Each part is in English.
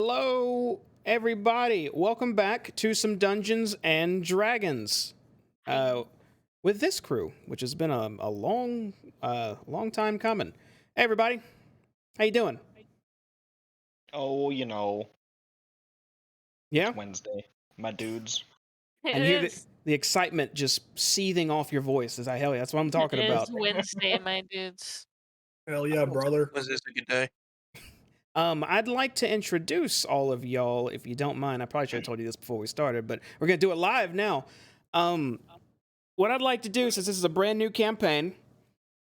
Hello, everybody. Welcome back to some Dungeons and Dragons with this crew, which has been a long time coming. Hey, everybody. How you doing? Oh, Yeah? it's Wednesday, my dudes. I hear the excitement just seething off your voice. Hell yeah, that's what I'm talking It about. is Wednesday, my dudes. Hell yeah, brother. Was this a good day? I'd like to introduce all of y'all, if you don't mind. I probably should have told you this before we started, but we're going to do it live now. What I'd like to do, since this is a brand new campaign,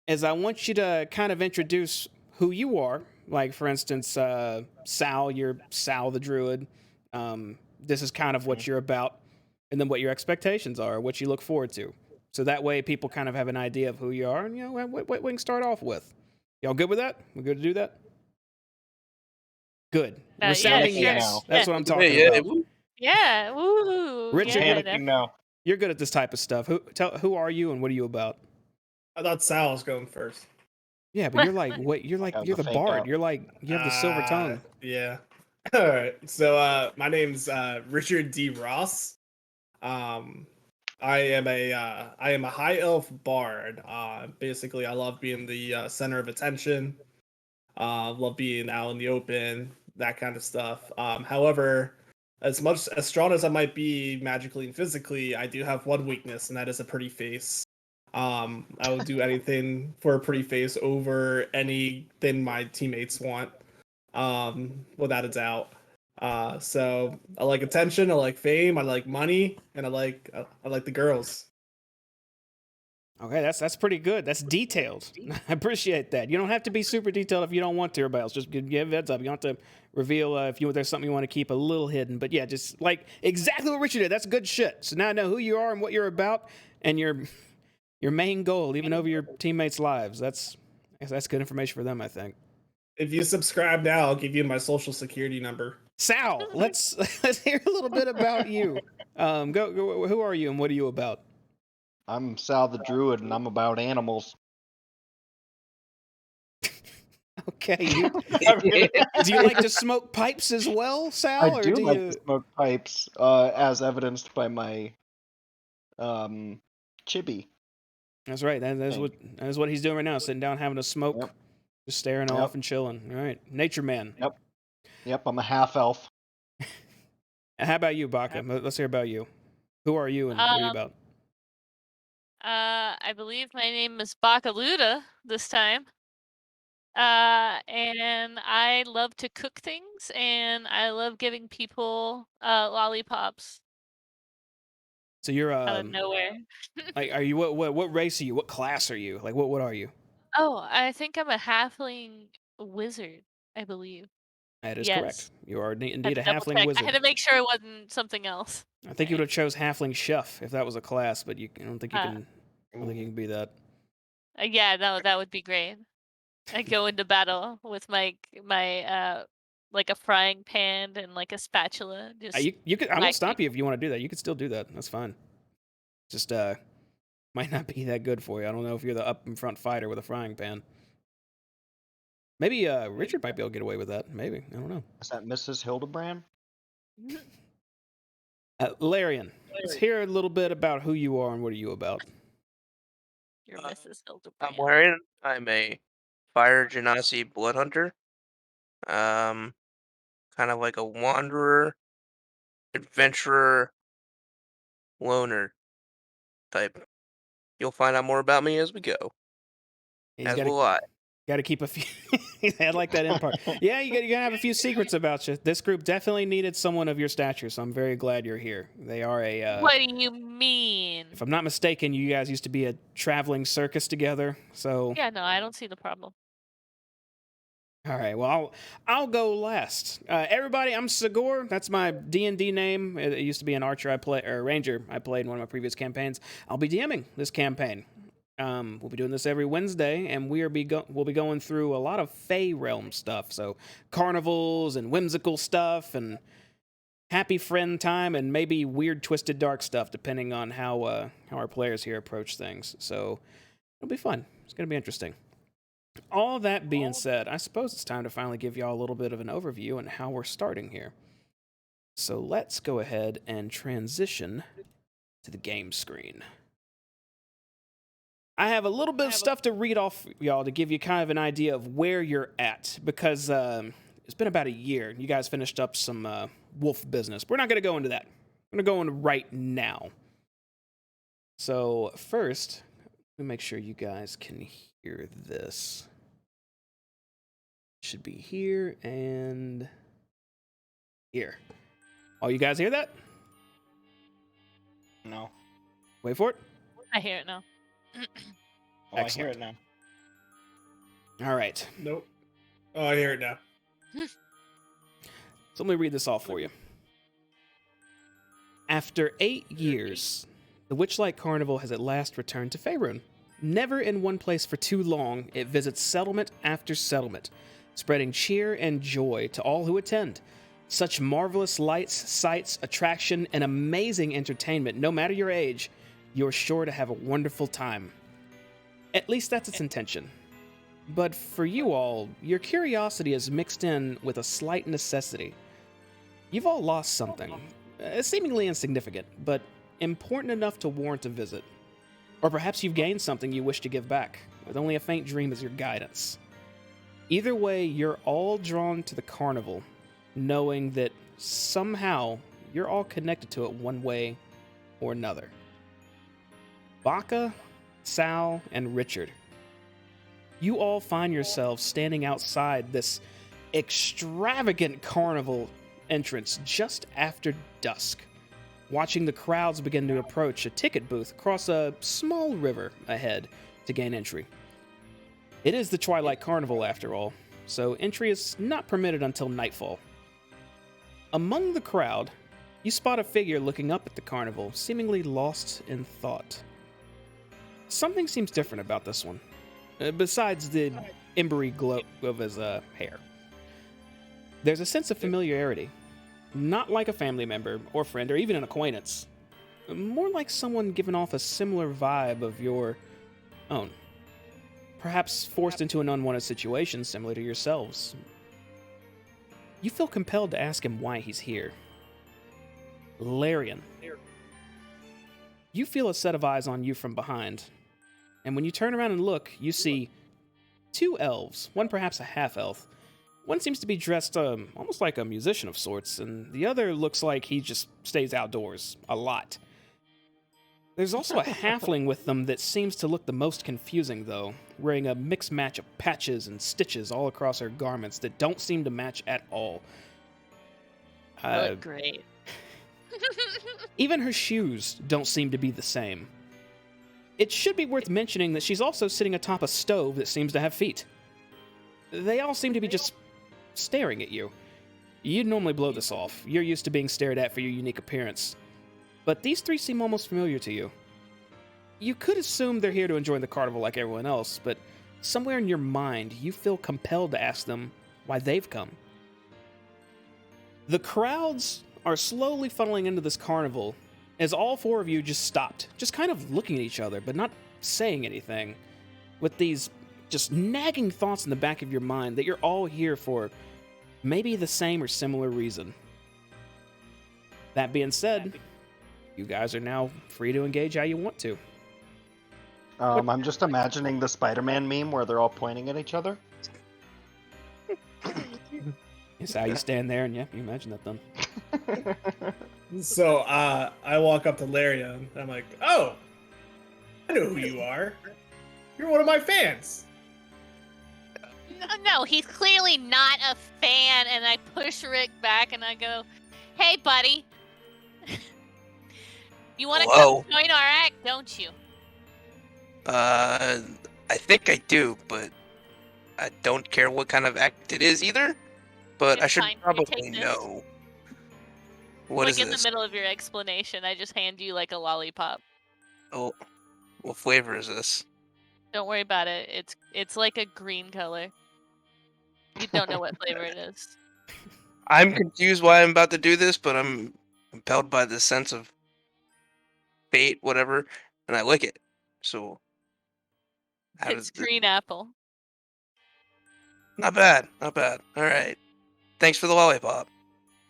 is I want you to kind of introduce who you are. Like, for instance, Sal, you're Sal the Druid. This is kind of what you're about, and then what your expectations are, what you look forward to. So that way people kind of have an idea of who you are, and, what we can start off with. Y'all good with that? We good to do that? Good. Resounding yes. That's what I'm talking about. Yeah, woo. Richard, Panicking now. You're good at this type of stuff. Who are you and what are you about? I thought Sal was going first. Yeah, but you're like you're the bard. out. You have the silver tongue. Yeah. All right. So my name's Richard D. Ross. I am a high elf bard. Basically, I love being the center of attention. Love being out in the open, that kind of stuff. However, as strong as I might be magically and physically, I do have one weakness, and that is a pretty face. I would do anything for a pretty face over anything my teammates want, without a doubt. So I like attention, I like fame, I like money, and I like the girls. Okay, that's pretty good. That's detailed. I appreciate that. You don't have to be super detailed if you don't want to, everybody else. Just give heads up. You don't have to reveal if there's something you want to keep a little hidden. But yeah, just like exactly what Richard did. That's good shit. So now I know who you are and what you're about, and your main goal, even over your teammates' lives. That's good information for them, I think. If you subscribe now, I'll give you my social security number. Sal, let's hear a little bit about you. Go. Who are you and what are you about? I'm Sal the Druid, and I'm about animals. Okay. Do you like to smoke pipes as well, Sal? I do like to smoke pipes, as evidenced by my chibi. That's right. That's what he's doing right now, sitting down having a smoke, just staring off and chilling. All right. Nature man. Yep, I'm a half elf. And how about you, Baka? Let's hear about you. Who are you and what are you about? I believe my name is Bakaluda this time. And I love to cook things, and I love giving people lollipops. So you're out of nowhere. like, are you what race are you? What class are you? Like, what are you? Oh, I think I'm a halfling wizard, I believe. That is Yes. correct. You are indeed a Double halfling check. wizard. I had to make sure it wasn't something else. I think you would have chose halfling chef if that was a class, but I don't think you can. I don't think you can be that. Yeah, no, that would be great. I go into battle with my like a frying pan and like a spatula. Just you could. I won't stop you if you want to do that. You could still do that. That's fine. Just might not be that good for you. I don't know if you're the up and front fighter with a frying pan. Maybe Richard might be able to get away with that. Maybe. I don't know. Is that Mrs. Hildebrand? Larian, let's hear a little bit about who you are and what are you about. You're Mrs. Hildebrand. I'm Larian. I'm a fire genasi blood hunter. Kind of like a wanderer, adventurer, loner type. You'll find out more about me as we go. As will I. Got to keep a few. I like that end part. Yeah, you got to have a few secrets about you. This group definitely needed someone of your stature, so I'm very glad you're here. They are a. What do you mean? If I'm not mistaken, you guys used to be a traveling circus together. So. Yeah, no, I don't see the problem. All right, well, I'll go last. Everybody, I'm Sigor. That's my D&D name. It used to be an archer or ranger I played in one of my previous campaigns. I'll be DMing this campaign. We'll be doing this every Wednesday, and we'll be going through a lot of Fey realm stuff. So carnivals and whimsical stuff and happy friend time and maybe weird, twisted, dark stuff, depending on how our players here approach things. So it'll be fun. It's going to be interesting. All that being said, I suppose it's time to finally give y'all a little bit of an overview on how we're starting here. So let's go ahead and transition to the game screen. I have a little bit of stuff to read off y'all to give you kind of an idea of where you're at, because it's been about a year. You guys finished up some wolf business. We're not going to go into that. We're going to go into right now. So first, let me make sure you guys can hear this. Should be here and here. Oh, you guys hear that? No. Wait for it. I hear it now. Oh, I hear it now. All right. Nope. Oh, I hear it now. So let me read this off for you. After 8 years, the Witchlight Carnival has at last returned to Faerun. Never in one place for too long, it visits settlement after settlement, spreading cheer and joy to all who attend. Such marvelous lights, sights, attraction, and amazing entertainment, no matter your age, you're sure to have a wonderful time. At least that's its intention. But for you all, your curiosity is mixed in with a slight necessity. You've all lost something, seemingly insignificant, but important enough to warrant a visit. Or perhaps you've gained something you wish to give back, with only a faint dream as your guidance. Either way, you're all drawn to the carnival, knowing that somehow you're all connected to it one way or another. Baka, Sal, and Richard, you all find yourselves standing outside this extravagant carnival entrance just after dusk, watching the crowds begin to approach a ticket booth across a small river ahead to gain entry. It is the Twilight Carnival, after all, so entry is not permitted until nightfall. Among the crowd, you spot a figure looking up at the carnival, seemingly lost in thought. Something seems different about this one, besides the embery glow of his hair. There's a sense of familiarity, not like a family member or friend or even an acquaintance, more like someone giving off a similar vibe of your own, perhaps forced into an unwanted situation similar to yourselves. You feel compelled to ask him why he's here. Larian. You feel a set of eyes on you from behind, and when you turn around and look, you see 2 elves, one perhaps a half-elf. One seems to be dressed almost like a musician of sorts, and the other looks like he just stays outdoors a lot. There's also a halfling with them that seems to look the most confusing, though, wearing a mixed match of patches and stitches all across her garments that don't seem to match at all. Look great. Even her shoes don't seem to be the same. It should be worth mentioning that she's also sitting atop a stove that seems to have feet. They all seem to be just staring at you. You'd normally blow this off. You're used to being stared at for your unique appearance. But these 3 seem almost familiar to you. You could assume they're here to enjoy the carnival like everyone else, but somewhere in your mind, you feel compelled to ask them why they've come. The crowds are slowly funneling into this carnival as all 4 of you just stopped, just kind of looking at each other, but not saying anything, with these just nagging thoughts in the back of your mind that you're all here for maybe the same or similar reason. That being said, you guys are now free to engage how you want to. I'm just imagining the Spider-Man meme where they're all pointing at each other. It's how you stand there and yeah, you imagine that then. So I walk up to Laria and I'm like, "Oh, I know who you are. You're one of my fans." No, he's clearly not a fan, and I push Rick back and I go, "Hey, buddy. You want to Hello? come join our act, don't you?" I think I do, but I don't care what kind of act it is either. But It's I should fine, you probably take this. know. What Like is in this? the middle of your explanation, I just hand you like a lollipop. Oh, what flavor is this? Don't worry about it. It's like a green color. You don't know what flavor it is. I'm confused why I'm about to do this, but I'm compelled by this sense of fate, whatever, and I lick it. So, how It's does green apple. Not bad, not bad. All right. Thanks for the lollipop.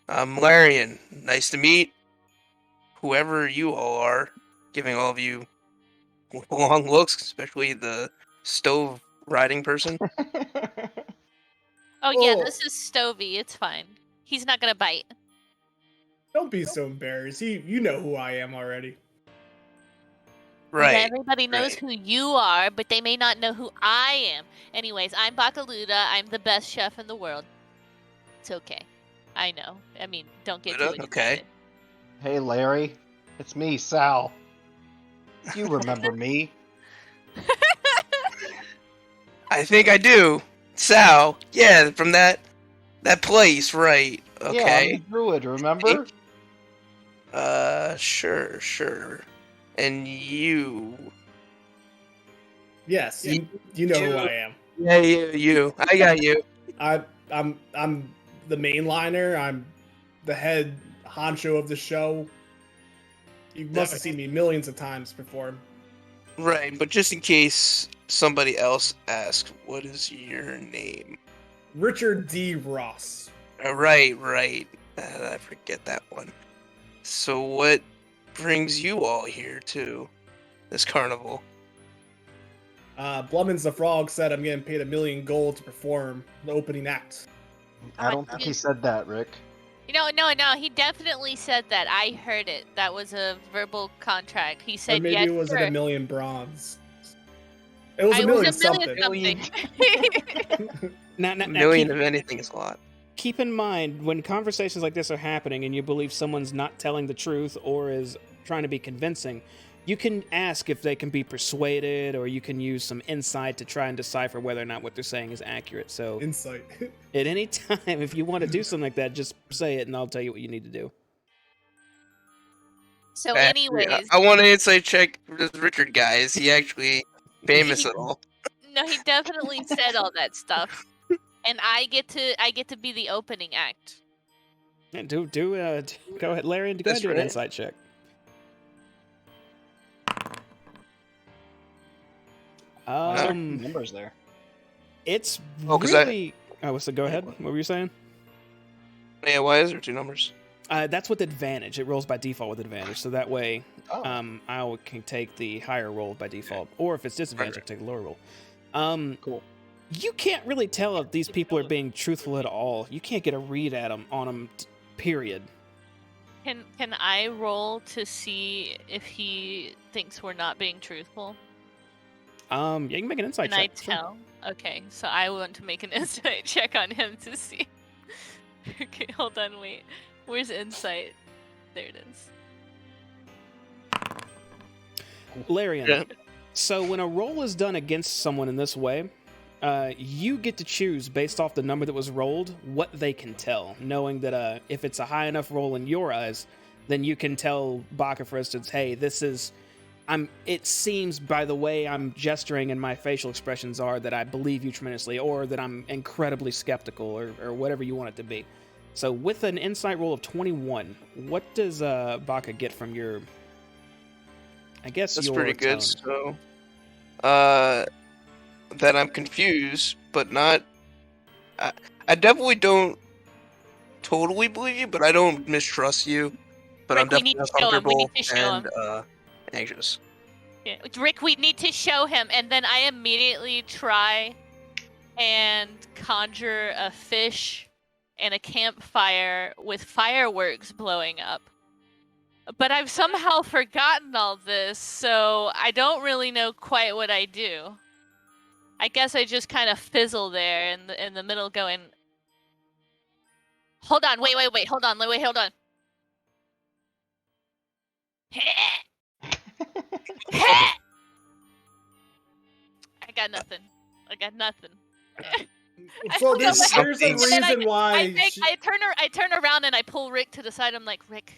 I'm Larian. Nice to meet whoever you all are. Giving all of you long looks, especially the stove riding person. Oh yeah, Oh. this is Stovey. It's fine. He's not gonna bite. Don't be so embarrassed. You know who I am already. Right. Yeah, everybody knows right. who you are, but they may not know who I am. Anyways, I'm Bakaluda. I'm the best chef in the world. It's okay. I know. I mean, don't get too Luda? Okay. excited. Hey, Larry. It's me, Sal. You remember me. I think I do. Sal. Yeah, from that place, right. Yeah, I'm Okay. the druid, remember? Sure. And you. Yes, you know who I am. Yeah, you. I got you. I'm the mainliner. I'm the head honcho of the show. You must have seen me millions of times before. Right, but just in case somebody else asks, what is your name? Richard D. Ross. Right. I forget that one. So what brings you all here to this carnival? Blummins the Frog said I'm getting paid $1 million gold to perform the opening act. I don't think he said that, Rick. No, he definitely said that. I heard it. That was a verbal contract. He Or said, maybe yes, it was sir. like $1 million bronze. It was I $1 million was $1 million something. Now, A million of anything is a lot. keep in mind when conversations like this are happening and you believe someone's not telling the truth or is trying to be convincing, you can ask if they can be persuaded, or you can use some insight to try and decipher whether or not what they're saying is accurate. So Insight. at any time, if you want to do something like that, just say it and I'll tell you what you need to do. So, Actually, anyways, I want an inside check for this Richard guy. Is he actually famous at all? no, he definitely said all that stuff, and I get to be the opening act. Yeah, go ahead, Larry, go ahead and do an right. insight check. Numbers there. It's Oh, 'cause really. So go ahead. What were you saying? Yeah, why is there 2 numbers? That's with advantage. It rolls by default with advantage, so that way, Oh. I can take the higher roll by default, or if it's disadvantage, I can take the lower roll. Cool. You can't really tell if these people are being truthful at all. You can't get a read on them. Period. Can I roll to see if he thinks we're not being truthful? Yeah, you can make an insight Can I check. Sure. tell? Okay, so I want to make an insight check on him to see. Okay, hold on, wait. Where's insight? There it is. Larian. Yeah. So when a roll is done against someone in this way, you get to choose based off the number that was rolled what they can tell, knowing that if it's a high enough roll in your eyes, then you can tell Baka, for instance, hey, this is. It seems by the way I'm gesturing and my facial expressions are that I believe you tremendously, or that I'm incredibly skeptical, or whatever you want it to be. So with an insight roll of 21, what does Baka get from your? I guess That's your pretty good. tone? So, that I'm confused, but not. I definitely don't totally believe you, but I don't mistrust you. But Rick, I'm we definitely need to show him. We uncomfortable need to show and anxious. Yeah. Rick, we need to show him, and then I immediately try and conjure a fish and a campfire with fireworks blowing up. But I've somehow forgotten all this, so I don't really know quite what I do. I guess I just kind of fizzle there in the middle going, hold on, wait, hold on. I got nothing. So don't know there's what a happened. And then reason why. I turn around and I pull Rick to the side. I'm like, Rick,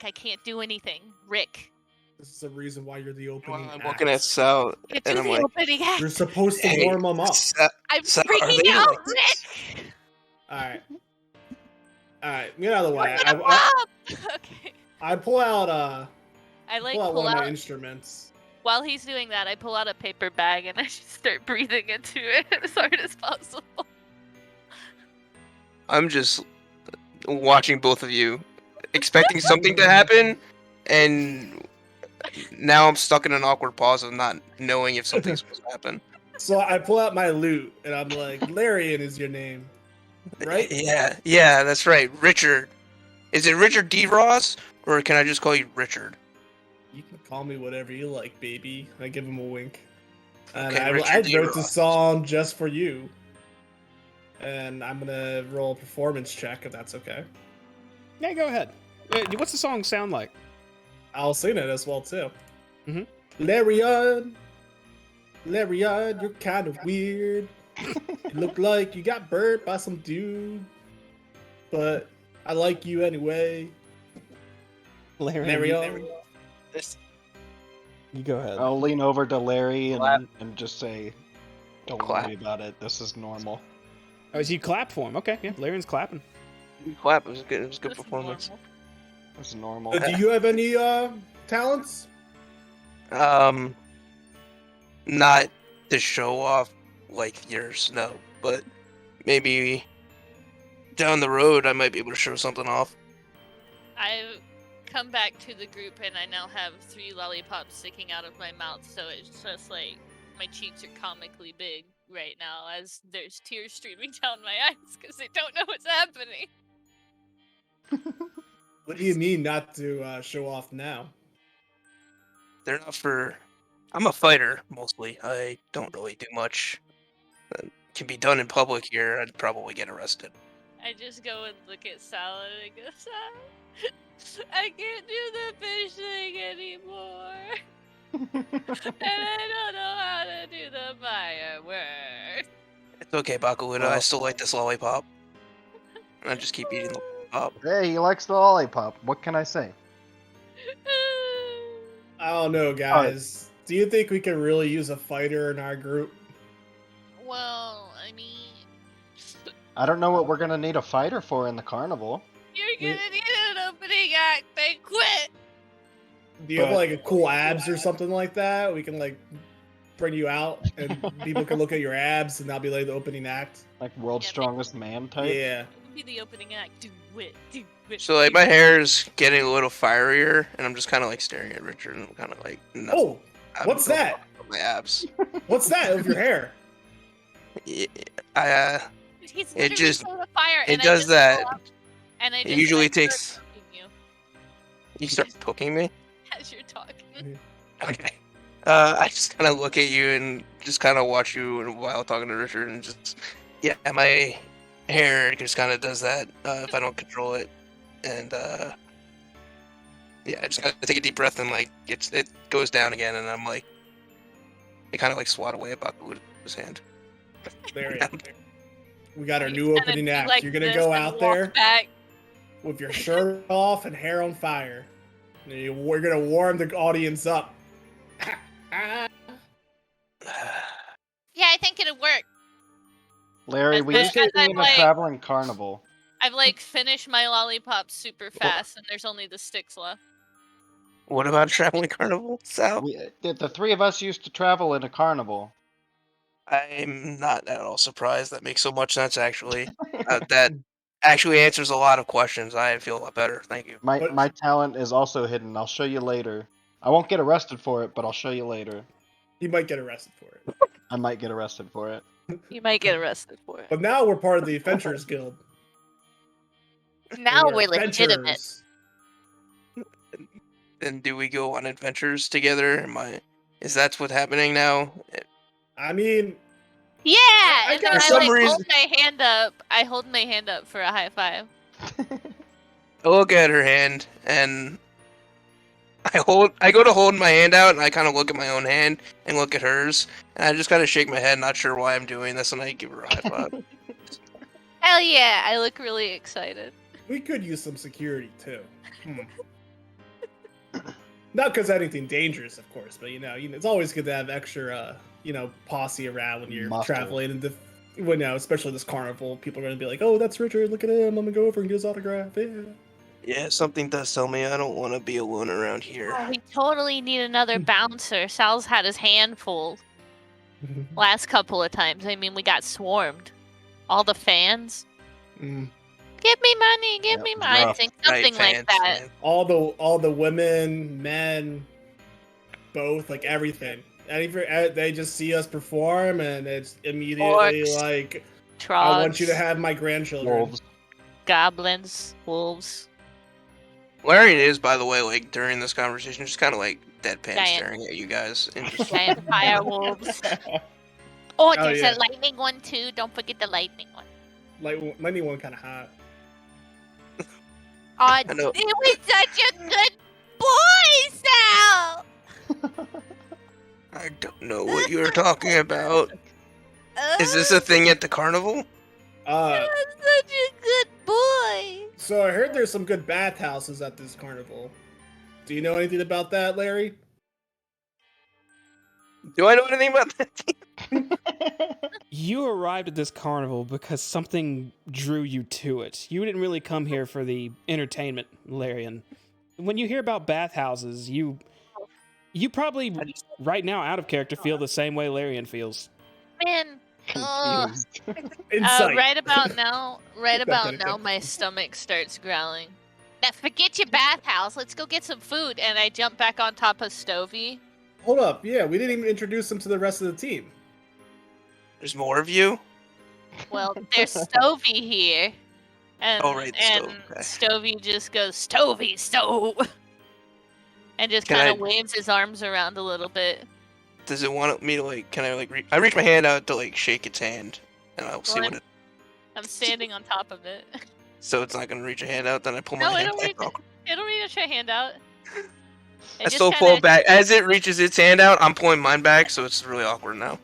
I can't do anything. Rick, This is the reason why you're the opening. I'm act. looking at Sal, get and to I'm the like, opening act. You're supposed to hey, warm them up. I'm Sal, are freaking they out, like this? Rick. All right. Get out of the way. We're gonna bomb. Okay. I pull out I like pull out pull one of out. my instruments. While he's doing that, I pull out a paper bag and I just start breathing into it as hard as possible. I'm just watching both of you, expecting something to happen, and now I'm stuck in an awkward pause of not knowing if something's supposed to happen. So I pull out my loot and I'm like, Larian is your name, right? Yeah, that's right. Richard. Is it Richard D. Ross, or can I just call you Richard? You can call me whatever you like, baby. I give him a wink. And Okay, I Richard D. wrote this Ross. song just for you. And I'm gonna roll a performance check if that's okay. Yeah, go ahead. What's the song sound like? I'll sing it as well too. Mhm. Larian, you're kind of weird. You look like you got burnt by some dude, but I like you anyway. Larian. You go ahead. I'll lean over to Larry Clap. and just say, "Don't Clap. worry about it. This is normal." Oh, so you clap for him. Okay, yeah, Larion's clapping. Clap. It was good. It was a good This is performance. normal. This is normal. Do you have any talents? Not to show off like yours, no. But maybe down the road, I might be able to show something off. I've come back to the group and I now have 3 lollipops sticking out of my mouth, so it's just like my cheeks are comically big right now as there's tears streaming down my eyes because I don't know what's happening. What do you mean not to show off now? They're not for. I'm a fighter mostly. I don't really do much that can be done in public here. I'd probably get arrested. I just go and look at Sal and I go, Sal, I can't do the fish thing anymore. And I don't know how to do the fireworks. It's okay, Bakuuda. I still like this lollipop. And I just keep eating the lollipop. Hey, he likes the lollipop. What can I say? I don't know, guys. Do you think we could really use a fighter in our group? Well, I mean, I don't know what we're gonna need a fighter for in the carnival. you're gonna need an opening act. They quit. Do you have But- like a cool abs or something like that? We can like bring you out and people can look at your abs and that'll be like the opening act. Like world's Yeah, strongest man type. Yeah. Be the opening act. Do it. Do it. So like my hair is getting a little fierier, and I'm just kind of like staring at Richard, and I'm kind of like, no. Oh, I'm what's going that? for my abs. What's that of your hair? Yeah, He's it literally just- so the fire. it and I does just that. go up And I It just usually like, start takes- poking you You start poking me. as you're talking. Okay. I just kind of look at you and just kind of watch you while talking to Richard, and just my hair just kind of does that if I don't control it, and I just gotta take a deep breath and like it goes down again, and I'm like, I kind of like swat away at Bakuuda's hand. There you go. We got our new And opening then act. like You're gonna this go and out walk there back. with your shirt off and hair on fire. And we're gonna warm the audience up. Yeah, I think it'd work. Larry, As we much used to as be I'm in a like- traveling carnival. I've like finished my lollipop super fast, and there's only the sticks left. What about traveling carnival, Sal? The 3 of us used to travel in a carnival. I'm not at all surprised. That makes so much sense, actually. That actually answers a lot of questions. I feel a lot better. Thank you. My talent is also hidden. I'll show you later. I won't get arrested for it, but I'll show you later. He might get arrested for it. I might get arrested for it. You might get arrested for it. But now we're part of the Adventurers Guild. Now we're legitimate. adventurers. And do we go on adventures together? Is that what's happening now? I mean, Yeah, I and then got I some like reason- hold my hand up. I hold my hand up for a high five. I look at her hand and I go to hold my hand out, and I kind of look at my own hand and look at hers, and I just kind of shake my head, not sure why I'm doing this, and I give her a high five. Hell yeah! I look really excited. we could use some security too. Not because anything dangerous, of course, but you know, it's always good to have extra, posse around when you're Muscle. traveling, and especially this carnival. People are gonna be like, "Oh, that's Richard. Look at him. I'm gonna go over and get his autograph." Yeah. Yeah, something does tell me I don't want to be alone around here. Oh, we totally need another bouncer. Sal's had his hand full last couple of times. I mean, we got swarmed. All the fans. Mm. Give me money, give Yep, me money. I rough. think something like fans, that. man. All the women, men, both, like everything. They just see us perform, and it's immediately Orcs. like, Trogs, I want you to have my grandchildren. Wolves. goblins, wolves. Larry is, by the way, like during this conversation, just kind of like deadpan Giant. staring at you guys. And just, Giant fire wolves. Oh, Oh, there's yeah. a lightning one too. Don't forget the lightning one. Like lightning one kind of hot. Oh, know. it was such a good boy, Sal. I don't know what you're talking about. Is this a thing at the carnival? Uh, Such a good boy. so I heard there's some good bathhouses at this carnival. Do you know anything about that, Larry? Do I know anything about that? You arrived at this carnival because something drew you to it. You didn't really come here for the entertainment, Larian. When you hear about bathhouses, you probably right now out of character feel the same way Larian feels. Man, Confused. Insight. right about now, That's my stomach starts growling. Now forget your bathhouse. Let's go get some food. And I jump back on top of Stovey. Hold up. Yeah, we didn't even introduce them to the rest of the team. There's more of you? Well, there's Stovey here. And, Oh, right, the and stove, okay. Stovey just goes, Stovey, stove! And just Can kind I- of waves his arms around a little bit. Does it want me to like? Can I like? I reach my hand out to like shake its hand, and I'll see Well, what it. I'm standing on top of it. So it's not gonna reach a hand out. Then I pull my No, hand it'll back. reach, off. it'll reach your hand out. I still pull it back as it reaches its hand out. I'm pulling mine back, so it's really awkward now.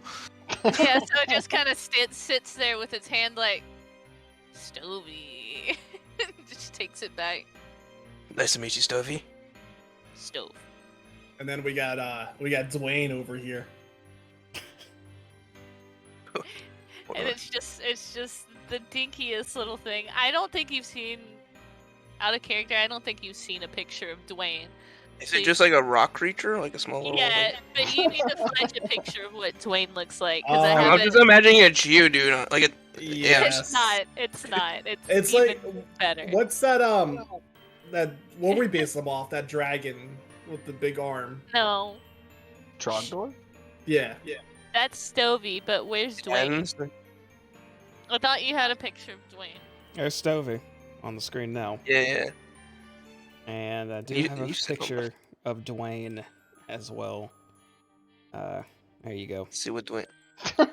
Yeah, so it just kind of sits there with its hand like, Stovey. Just takes it back. Nice to meet you, Stovey. Stove. And then we got Dwayne over here. And it's just the dinkiest little thing. I don't think you've seen, out of character, I don't think you've seen a picture of Dwayne. Is it just like a rock creature, like a small little? Yeah, but you need to find a picture of what Dwayne looks like, because I Oh, I'm haven't. just imagining a Geodude, like a. Yeah. It's not. It's not. It's It's even like better. what's that what we base them off? That dragon with the big arm. No, Trogdor? Yeah. that's Stovey, but where's Dwayne? Ends? I thought you had a picture of Dwayne. There's Stovey on the screen now. Yeah. And I do You- have a you said- picture of Dwayne as well. There you go. Let's see what Dwayne. But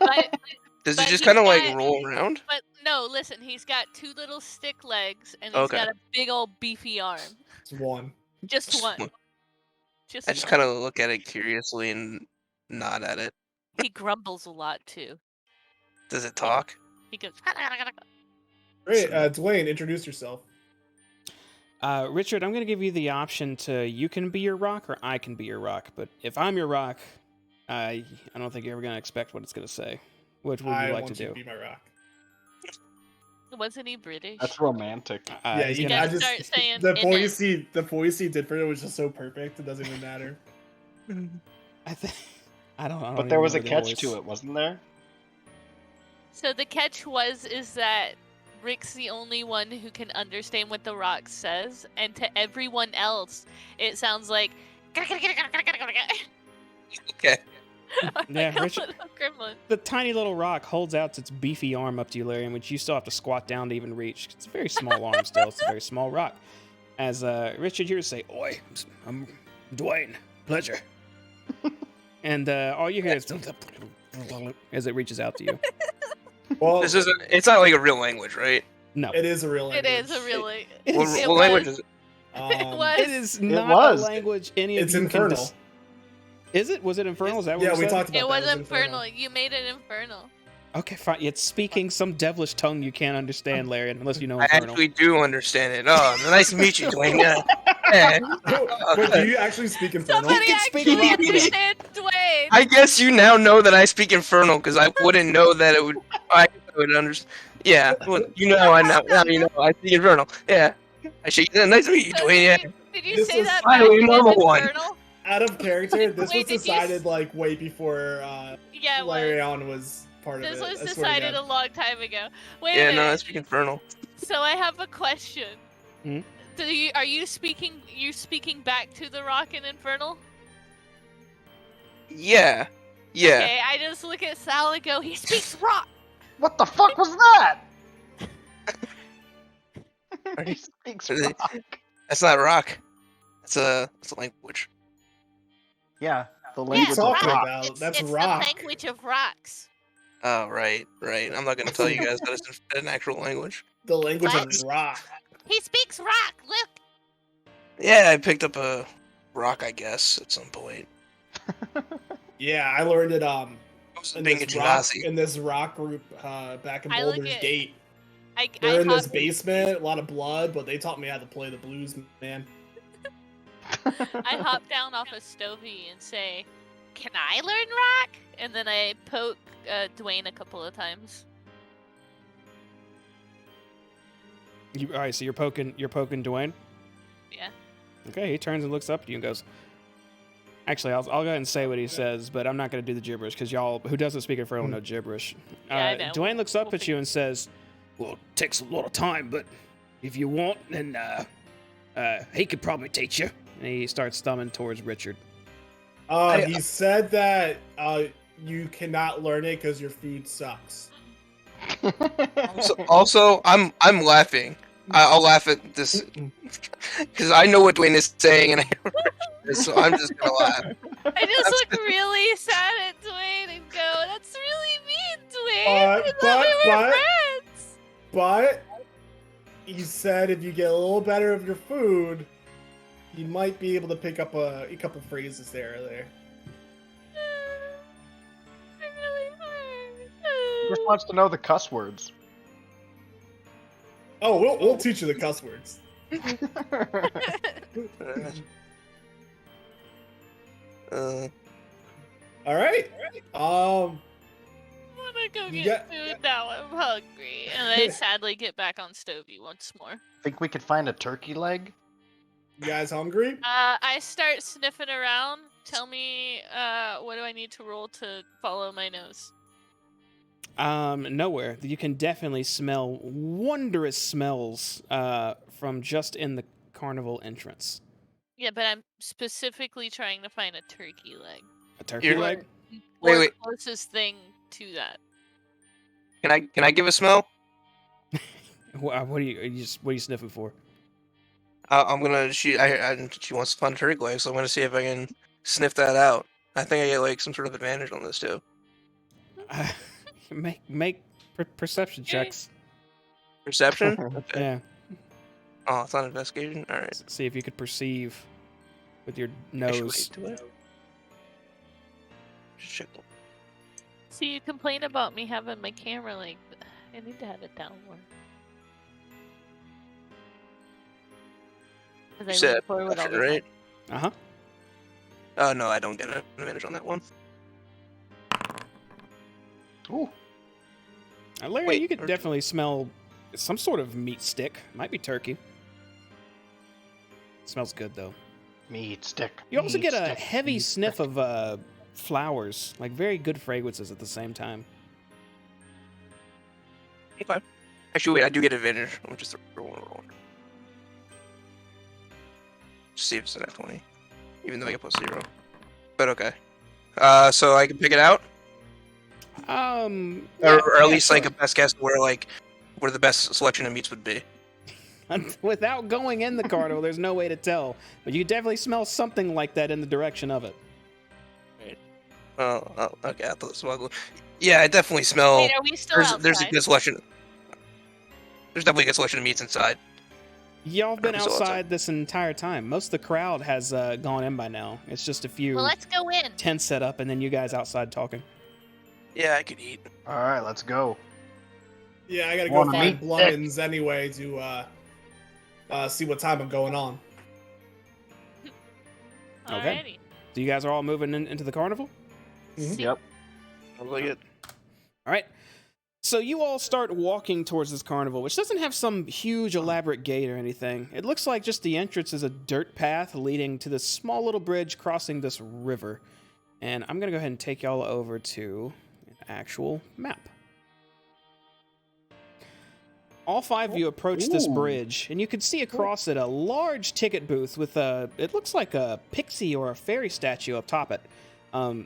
Does but it just he's kind of like got- roll around? but no, listen, he's got two little stick legs, and he's Okay. got a big old beefy arm. It's one. Just Just one. one. Just I just one. kind of look at it curiously and nod at it. He grumbles a lot too. Does it talk? He goes. Great, Dwayne, introduce yourself. Richard, I'm going to give you the option to you can be your rock or I can be your rock. But if I'm your rock, I don't think you're ever going to expect what it's going to say. What would I you like want to you do? to be my rock. Wasn't he British? That's romantic. Yeah, he's you gonna- gotta start saying the in voice he did for it was just so perfect. It doesn't even matter. I think I don't. But even there was a remember the catch voice. to it, wasn't there? So the catch is that Rick's the only one who can understand what the rock says, and to everyone else, it sounds like. Okay. Yeah, like a Richard- little gremlin. The tiny little rock holds out its beefy arm up to you, Larry, in which you still have to squat down to even reach. It's a very small arm still. It's a very small rock. As Richard here say, "Oi, I'm Dwayne. Pleasure." And all you hear is as it reaches out to you. Well, This isn't. It's not like a real language, right? No, it is a real It language. is a really. it What, is, It what language was. is it? It was. it is not was. a language any of It's you infernal. can. Is it? Was it infernal? Is that what Yeah, you we said? talked about It that. was It's infernal. You made it infernal. Okay, fine. It's speaking some devilish tongue you can't understand, Larry, unless you know I infernal. actually do understand it. Oh, nice to meet you, Dwayne. Yeah. Wait, do you actually speak infernal? Somebody can speak actually rock then. understands Dwayne. I guess you now know that I speak Infernal because I wouldn't know that it would. I would understand. Yeah, well, you know I know. Now you know I speak Infernal. Yeah. Actually, nice to meet you, So Dwayne. Yeah. did you This say is that finally back a in normal one. Infernal? Out of character, this Wait, was did you s- decided like way before Yeah, it was. Larry on was part This of it. was I swear to decided a God. long time ago. Wait a Yeah, minute. no, that's infernal. So I have a question. Hmm? Are you speaking back to the Rock in Infernal? Yeah. Yeah. Okay, I just look at Sal and go, he speaks Rock. What the fuck was that? Are he you- speaks are they- rock. That's not rock. It's a language. Yeah, the What are you language Yeah, of talking rock. rock. about? That's it's rock. the language of rocks. Oh, right. I'm not gonna tell you guys that it's an actual language. The language What? of rock. He speaks rock. Look. Yeah, I picked up a rock, I guess, at some point. Yeah, I learned it I was in being a this rock group back in I look Boulder's at- Gate. I They're in this hop basement, a lot of blood, but they taught me how to play the blues, man. I hop down off of Stovey and say, "Can I learn rock?" And then I poke Dwayne a couple of times. All right, so you're poking Dwayne. Yeah. Okay, he turns and looks up at you and goes. Actually, I'll go ahead and say what he says, but I'm not going to do the gibberish because y'all who doesn't speak Infernal know gibberish. Yeah, I know. Dwayne looks up We'll at you and says, "Well, it takes a lot of time, but if you want, then he could probably teach you." And he starts thumbing towards Richard. He said that you cannot learn it because your food sucks. Also, I'm laughing. I'll laugh at this because I know what Dwayne is saying, and I this, so I'm just gonna laugh. I just look really sad at Dwayne and go, "That's really mean, Dwayne. I thought we were friends." But he said if you get a little better of your food, you might be able to pick up a couple phrases there or there. I'm really hurt. He just wants to know the cuss words. Oh, we'll teach you the cuss words. All right. I wanna go You get got- food now. I'm hungry. And I sadly get back on Stovey once more. Think we could find a turkey leg? You guys hungry? I start sniffing around. Tell me, what do I need to roll to follow my nose? Nowhere. You can definitely smell wondrous smells from just in the carnival entrance. Yeah, but I'm specifically trying to find a turkey leg. A turkey You're- leg? Or Wait. closest thing to that. Can I give a smell? What are you sniffing for? I'm gonna. She wants to find a turkey leg, so I'm gonna see if I can sniff that out. I think I get like some sort of advantage on this too. Make perception checks. Perception? Okay. Yeah. Oh, it's not investigation. All right. See if you could perceive with your Actually, nose. wait, do I? Just check. See, you complain about me having my camera like, I need to have it down more. You 'Cause I said lean forward all perception, the time. right? Uh huh. Oh no, I don't get an advantage on that one. Ooh, Larry, Wait, you could or- definitely smell some sort of meat stick. Might be turkey. Smells good though. meat stick. You also meat get a stick, heavy meat sniff stick. of flowers, like very good fragrances at the same time. Okay. Actually, wait, I do get advantage. I'm just roll. Just see if it's at 20, even though I get +0. But okay. So I can pick it out, or at least like a best guess where the best selection of meats would be. Without going in the carnival, there's no way to tell. But you definitely smell something like that in the direction of it. Oh, okay. I thought smuggle. Yeah, I definitely smell. Wait, are we still outside? There's a good selection. There's definitely a good selection of meats inside. Y'all have been I'm still outside. outside this entire time. Most of the crowd has gone in by now. It's just a few Well, let's go in. tents set up, and then you guys outside talking. Yeah, I could eat. All right, let's go. Yeah, I gotta go Want a find meat Blevins anyway to see what time I'm going on. Okay. Alrighty. So you guys are all moving into the carnival? Yep. I like it. All right. So you all start walking towards this carnival, which doesn't have some huge elaborate gate or anything. It looks like just the entrance is a dirt path leading to this small little bridge crossing this river. And I'm going to go ahead and take y'all over to an actual map. All 5 of you approach this bridge, and you can see across it a large ticket booth with it looks like a pixie or a fairy statue up top it.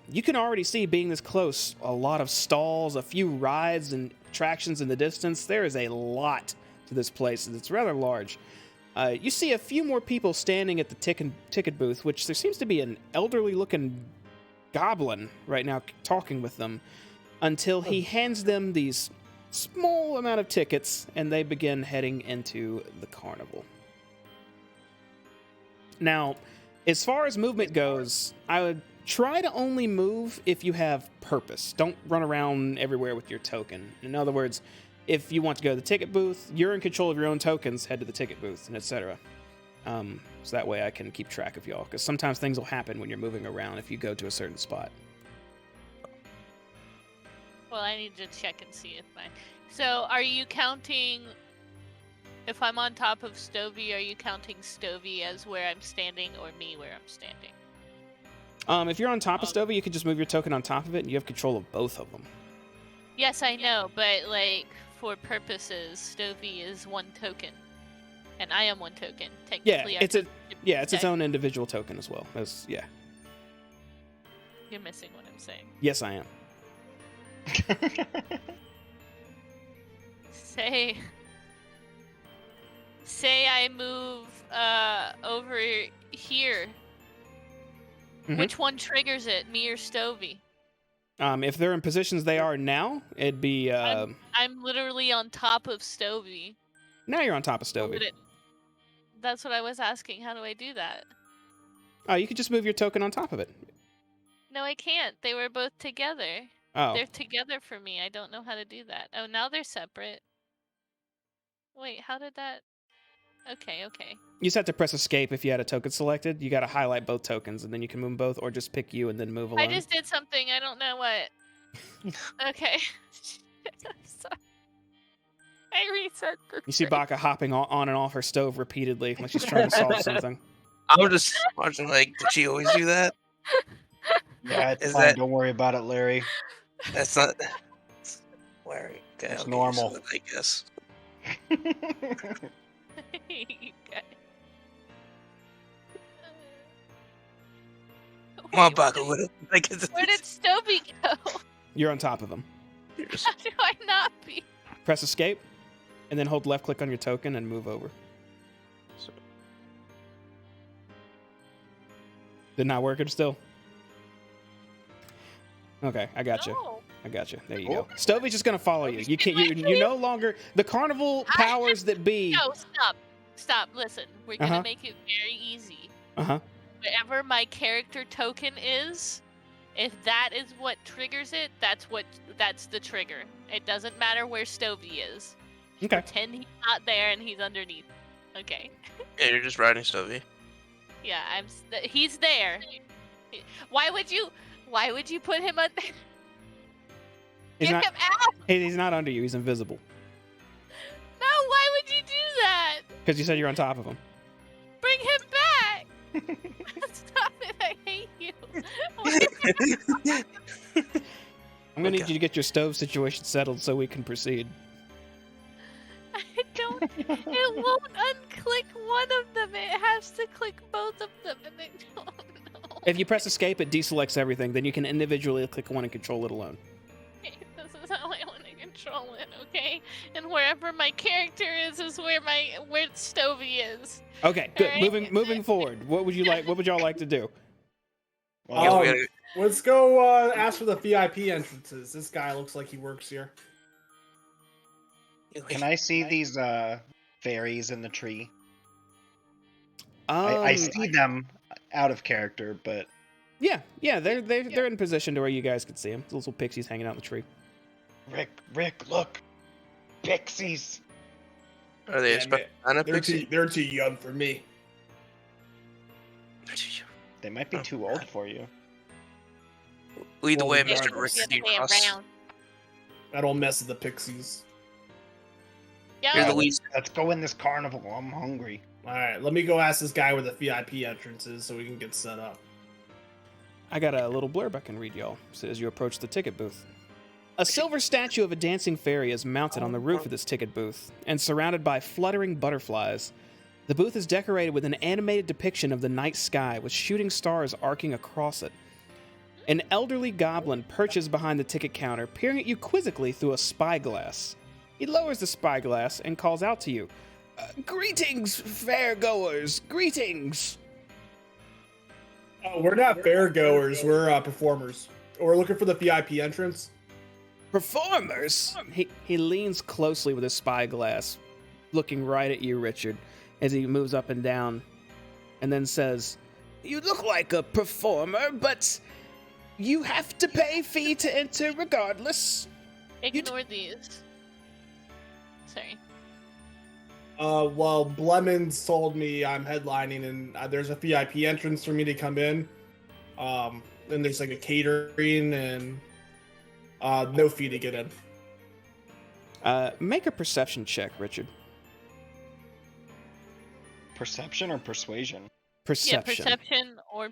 You can already see, being this close, a lot of stalls, a few rides and attractions in the distance. There is a lot to this place, and it's rather large. You see a few more people standing at the ticket booth, which there seems to be an elderly-looking goblin right now talking with them, until he hands them these small amount of tickets, and they begin heading into the carnival. Now, as far as movement goes, I would try to only move if you have purpose. Don't run around everywhere with your token. In other words, if you want to go to the ticket booth, you're in control of your own tokens, head to the ticket booth, and etc. So that way I can keep track of y'all, because sometimes things will happen when you're moving around if you go to a certain spot. Well, I need to check and see if my... So, are you counting... If I'm on top of Stovey, are you counting Stovey as where I'm standing, or me where I'm standing? If you're on top of Stovey, you can just move your token on top of it, and you have control of both of them. Yes, I know, but, like, for purposes, Stovey is 1 token. And I am 1 token. Technically, It's its own individual token as well. Yeah. You're missing what I'm saying. Yes, I am. Say I move over here. Mhm. Which one triggers it, me or Stovey? If they're in positions they are now, it'd be... I'm literally on top of Stovey. Now you're on top of What Stovey. would it- That's what I was asking. How do I do that? Oh, you could just move your token on top of it. No, I can't. They were both together. Oh. They're together for me. I don't know how to do that. Oh, now they're separate. Wait, how did that... Okay. You just have to press escape if you had a token selected. You got to highlight both tokens, and then you can move them both, or just pick you and then move along. I just did something. I don't know what. Okay. Sorry. I reset the You see thing. Baka hopping on and off her stove repeatedly like she's trying to solve something. I was just watching, like, did she always do that? Yeah, it's Is fine. that- Don't worry about it, Larry. That's not... Larry. Okay, It's okay, normal. so I guess. You guys. Come on, Wait, Baka, where did Stovey go? You're on top of them. How do I not be? Press escape, and then hold left click on your token and move over. Did not work it still? Okay, I got you. No. I got you. There you go. Stovey's just gonna follow you. You can't. You no longer the carnival powers that be. No, stop. Listen, we're gonna make it very easy. Wherever my character token is, if that is what triggers it, that's the trigger. It doesn't matter where Stovey is. Okay. Pretend he's not there and he's underneath. Okay. Yeah, you're just riding Stovey. Yeah, he's there. Why would you put him on? He's Get not. him out! He's not under you. He's invisible. No, why would you do that? Because you said you're on top of him. Bring him back! Stop it! I hate you. I'm gonna need you to get your stove situation settled so we can proceed. I don't. It won't unclick one of them. It has to click both of them, and I don't know. If you press escape, it deselects everything. Then you can individually click one and control it alone. This is how I want to control it, okay? And wherever my character is where Stovey is. Okay, good. Alright. Moving forward. What would you like? What would y'all like to do? Let's go ask for the VIP entrances. This guy looks like he works here. Can I see these fairies in the tree? I see them out of character, but Yeah, they're in position to where you guys can see them. Those little pixies hanging out in the tree. Rick, look, pixies. Are they They're too young for me. They might be too old for you. Lead the way, Well, Mr. regardless. Rick D. Stay Ross. around. I don't mess with the pixies. Yeah. You're the least. Let's go in this carnival. I'm hungry. All right, let me go ask this guy where the VIP entrance is so we can get set up. I got a little blurb I can read y'all as you approach the ticket booth. A silver statue of a dancing fairy is mounted on the roof of this ticket booth and surrounded by fluttering butterflies. The booth is decorated with an animated depiction of the night sky with shooting stars arcing across it. An elderly goblin perches behind the ticket counter, peering at you quizzically through a spyglass. He lowers the spyglass and calls out to you. Greetings, fairgoers! Greetings! Oh, we're not fairgoers. We're performers. We're looking for the VIP entrance. Performers? He leans closely with his spyglass, looking right at you, Richard, as he moves up and down, and then says, You look like a performer, but you have to pay fee to enter regardless. Ignore these. Sorry. Well, Blemons told me I'm headlining and there's a VIP entrance for me to come in. Then there's like a catering and no fee to get in. Make a perception check, Richard. Perception or persuasion? Perception. Yeah, perception or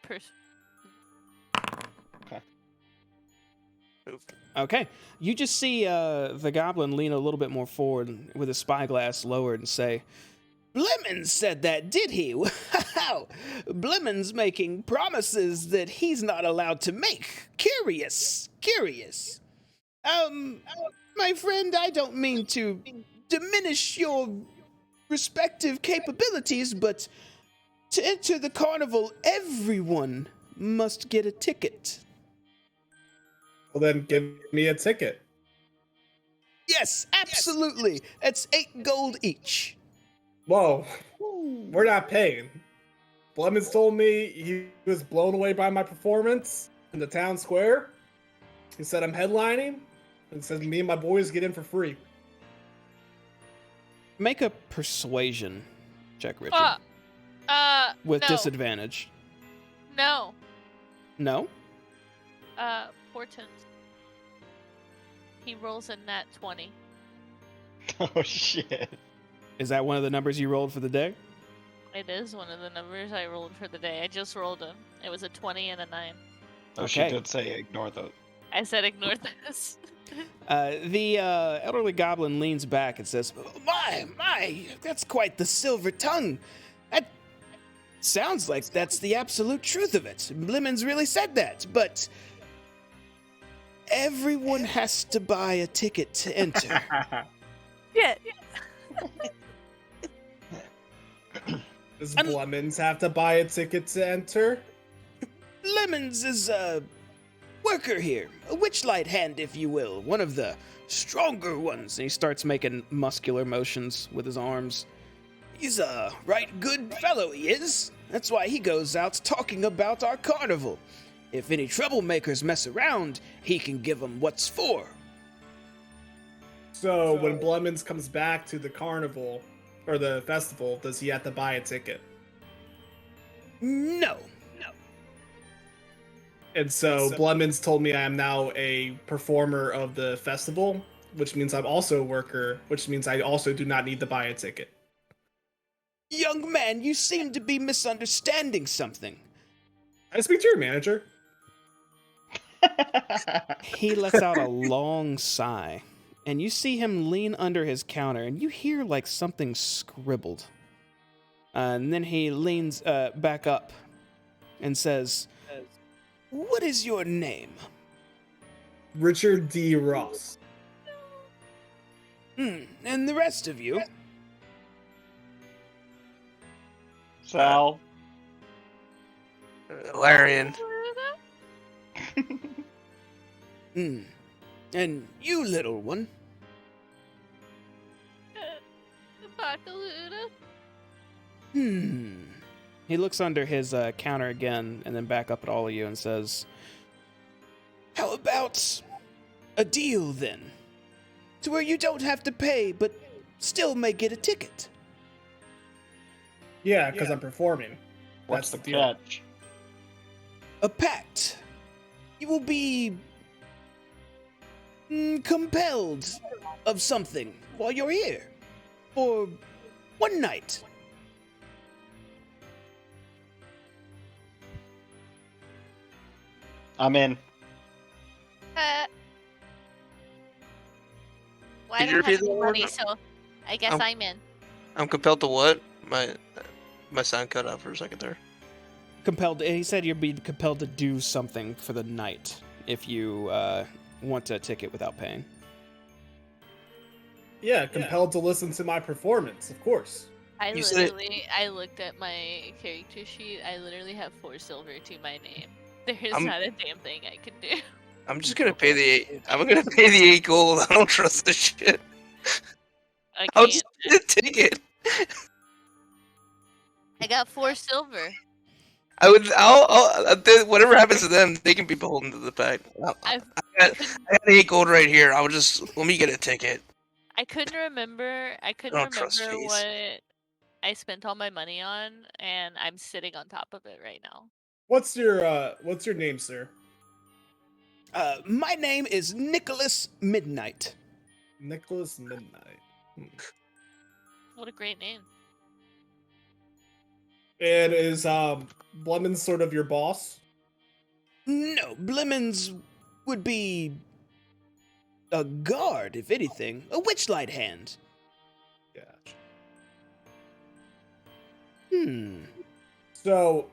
Okay. You just see the goblin lean a little bit more forward with his spyglass lowered and say, Blemons said that, did he? Wow! Blemons making promises that he's not allowed to make. Curious. My friend, I don't mean to diminish your respective capabilities, but to enter the carnival, everyone must get a ticket. Well, then give me a ticket. Yes, absolutely. It's 8 gold each. Whoa, we're not paying. Blemons told me he was blown away by my performance in the town square. He said I'm headlining, and said me and my boys get in for free. Make a persuasion check, Richard. With no. disadvantage. No. No? Portent. He rolls a nat 20. Oh shit. Is that one of the numbers you rolled for the day? It is one of the numbers I rolled for the day. I just rolled them. It was a 20 and a 9. Oh, Okay. she did say ignore those. I said ignore this. The elderly goblin leans back and says, My, that's quite the silver tongue. That sounds like that's the absolute truth of it. Blemons really said that, but everyone has to buy a ticket to enter. Yeah. Does Blemons have to buy a ticket to enter? Lemons is a worker here, a witchlight hand, if you will, one of the stronger ones. And he starts making muscular motions with his arms. He's a right good fellow, he is. That's why he goes out talking about our carnival. If any troublemakers mess around, he can give them what's for. So when Blemons comes back to the carnival or the festival, does he have to buy a ticket? No. And so Blemons told me I am now a performer of the festival, which means I'm also a worker, which means I also do not need to buy a ticket. Young man, you seem to be misunderstanding something. I speak to your manager. He lets out a long sigh, and you see him lean under his counter, and you hear like something scribbled. And then he leans back up and says, What is your name? Richard D. Ross. And the rest of you? Sal. Larian. And you, little one? Bakaluda. He looks under his counter again and then back up at all of you and says, How about a deal then? To where you don't have to pay, but still may get a ticket. Yeah, because I'm performing. What's the That's the deal. catch? A pact. You will be compelled of something while you're here for one night. I'm in. Well, I Could you don't have repeat any that money, one? so I guess Um, I'm in. I'm compelled to what? My sound cut out for a second there. Compelled. He said you'd be compelled to do something for the night if you want a ticket without paying. Yeah, compelled to listen to my performance, of course. I You said it- I looked at my character sheet. I literally have 4 silver to my name. There's I'm- not a damn thing I can do. I'm just gonna pay the. I'm gonna pay the 8 gold. I don't trust this shit. I I'll can't. just get a ticket. I got 4 silver. Whatever happens to them, they can be beholden to the pact. I've, I got 8 gold right here. Let me get a ticket. I couldn't remember. I couldn't don't trust remember fees. what I spent all my money on, and I'm sitting on top of it right now. What's your name, sir? My name is Nicholas Midnight. Nicholas Midnight. What a great name. And is Blemon sort of your boss? No, Blemons would be a guard, if anything, a witchlight hand. Yeah. So,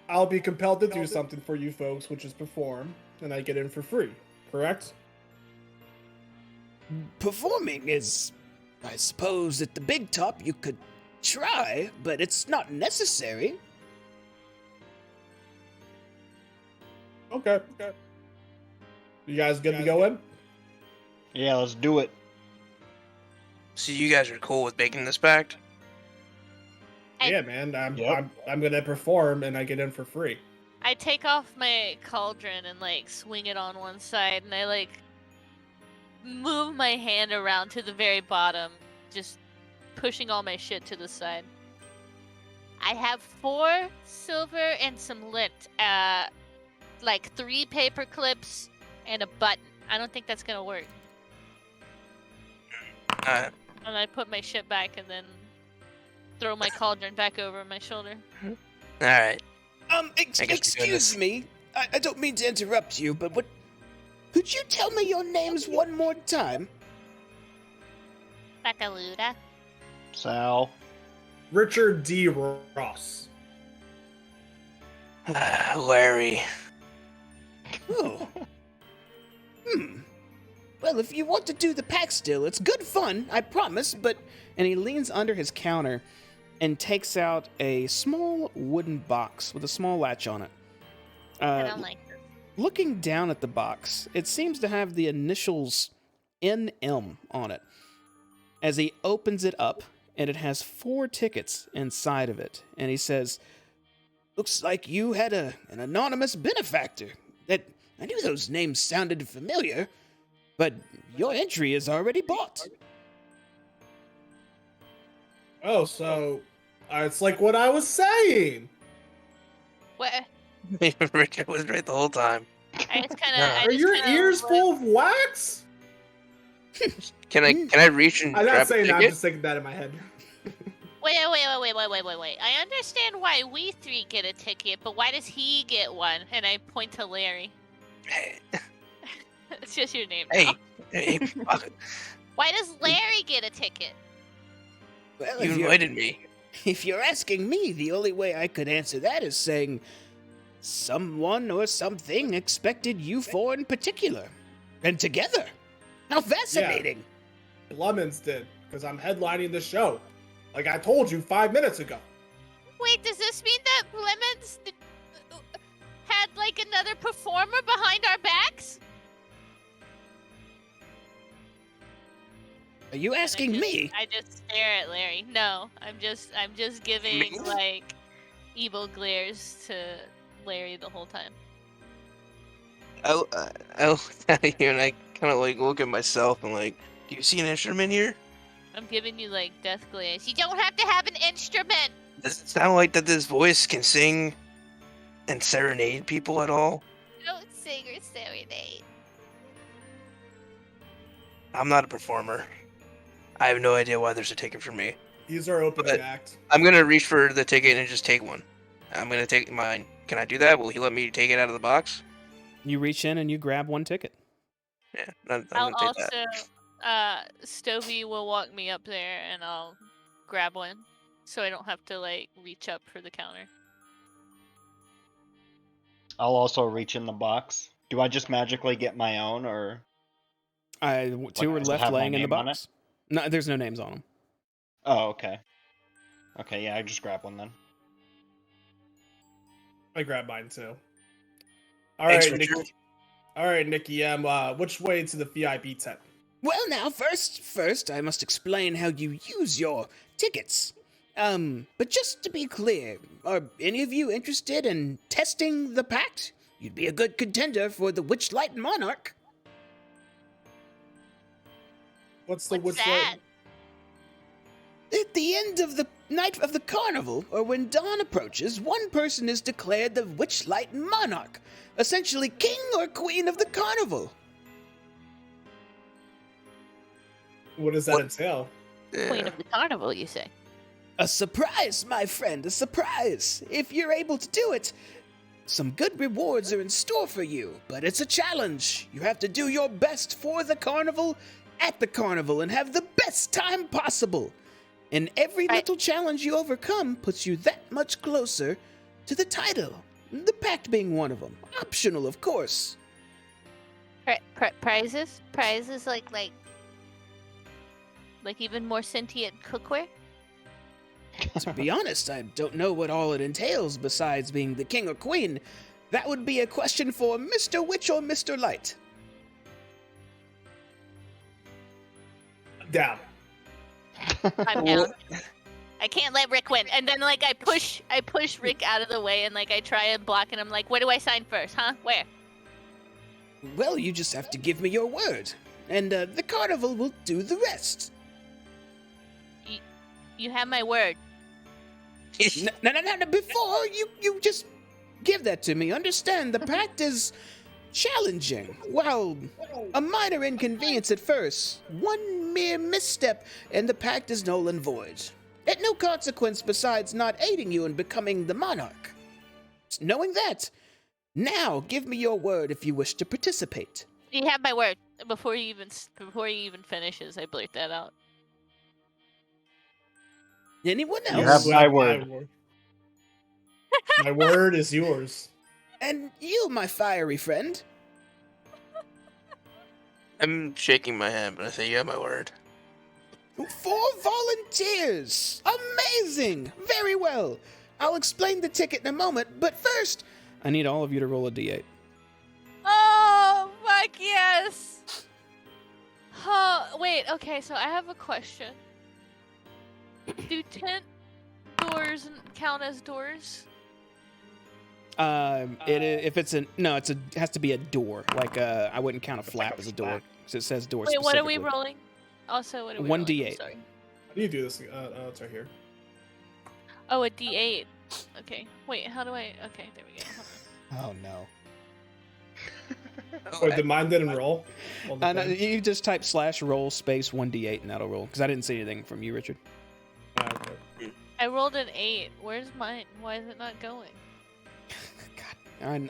I'll be compelled to do something for you folks, which is perform, and I get in for free. Correct? Performing is, I suppose, at the big top you could try, but it's not necessary. Okay. You guys good to go in? Yeah, let's do it. So you guys are cool with making this pact? Yeah, man. Yep. I'm gonna perform, and I get in for free. I take off my cauldron and like swing it on one side, and I like move my hand around to the very bottom, just pushing all my shit to the side. I have 4 silver and some lint, like 3 paper clips and a button. I don't think that's gonna work. Alright. And I put my shit back and then throw my cauldron back over my shoulder. Alright. Ex- I guess we're doing excuse this. me. I don't mean to interrupt you, but what? Could you tell me your names one more time? Bakaluda. Sal. Richard D. Ross. Larry. Oh. Well, if you want to do the pack still, it's good fun, I promise, but... And he leans under his counter and takes out a small wooden box with a small latch on it. I don't like this. Looking down at the box, it seems to have the initials NM on it. As he opens it up, and it has 4 tickets inside of it, and he says, "Looks like you had an anonymous benefactor. I knew those names sounded familiar, but your entry is already bought." Oh, so it's like what I was saying. What? Richard was right the whole time. I just kind Yeah. of. Are your ears full of wax? Can I reach and I'm grab not saying a that. I'm ticket? just thinking that in my head. Wait. I understand why we 3 get a ticket, but why does he get one? And I point to Larry. It's just your name. Hey, now. hey, fuck it. Why does Larry get a ticket? Well, You invited me. if you're asking me, the only way I could answer that is saying someone or something expected you 4 in particular. And together. How fascinating. Lemons did, because I'm headlining the show. Like I told you 5 minutes ago. Wait, does this mean that Lemons had like another performer behind our backs? Are you asking me? I just stare at Larry. No, I'm just giving Me? like evil glares to Larry the whole time. I look at you and I kind of like look at myself and like, do you see an instrument here? I'm giving you like death glares. You don't have to have an instrument. Does it sound like that this voice can sing and serenade people at all? Don't sing or serenade. I'm not a performer. I have no idea why there's a ticket for me. He's our opening But- act. I'm gonna reach for the ticket and just take one. I'm gonna take mine. Can I do that? Will he let me take it out of the box? You reach in and you grab one ticket. Yeah, I'm I'll gonna take that. also, Stovey will walk me up there and I'll grab one, so I don't have to like reach up for the counter. I'll also reach in the box. Do I just magically get my own, or Two are does it left have my laying in the name on box. No, there's no names on them. oh, okay. Okay, yeah, I just grab one then. I grab mine too. All Thanks, right, Richard. Nikki. All right, Nikki M. Which way to the VIP tent? Well, now, first, I must explain how you use your tickets. But just to be clear, are any of you interested in testing the pact? You'd be a good contender for the Witchlight Monarch. What's the What's which that? way? At the end of the night of the carnival, or when dawn approaches, one person is declared the Witchlight Monarch, essentially king or queen of the carnival. What does that What- entail? Queen Yeah. of the carnival, you say? A surprise, my friend, a surprise. If you're able to do it, some good rewards are in store for you, but it's a challenge. You have to do your best for the carnival, at the carnival, and have the best time possible. And every Right. little challenge you overcome puts you that much closer to the title. The pact being one of them. Optional, of course. Prizes? Prizes like even more sentient cookware? To be honest, I don't know what all it entails besides being the king or queen. That would be a question for Mr. Witch or Mr. Light. Down. I'm down. I can't let Rick win. And then like I push Rick out of the way and like I try and block and I'm like, where do I sign first, huh? Where? Well, you just have to give me your word, and the carnival will do the rest. You have my word. No, before you just give that to me. Understand, the pact is challenging. Well, a minor inconvenience at first. One mere misstep, and the pact is null and void. At no consequence besides not aiding you in becoming the monarch. Knowing that, now give me your word if you wish to participate. You have my word. Before he even finishes, I blurt that out. Anyone You else? have my word. My word is yours. And you, my fiery friend. I'm shaking my head, but I say, yeah, my word. 4 volunteers! Amazing! Very well. I'll explain the ticket in a moment, but first, I need all of you to roll a d8. Oh, fuck yes! Oh, wait, okay, so I have a question. Do tent doors count as doors? If it's it has to be a door. Like I wouldn't count a flap as a door because it says door. Wait, what are we specifically. rolling? Also, what are we 1 rolling? I'm D8. sorry. How do you do this? It's right here. Oh, a D8. Okay. Wait, how do I? Okay, there we go. Hold on. Oh no! Wait, did mine didn't roll? On the No, thing? you just type /roll space 1d8 and that'll roll. Because I didn't see anything from you, Richard. Ah, okay. I rolled an 8. Where's mine? Why is it not going? God.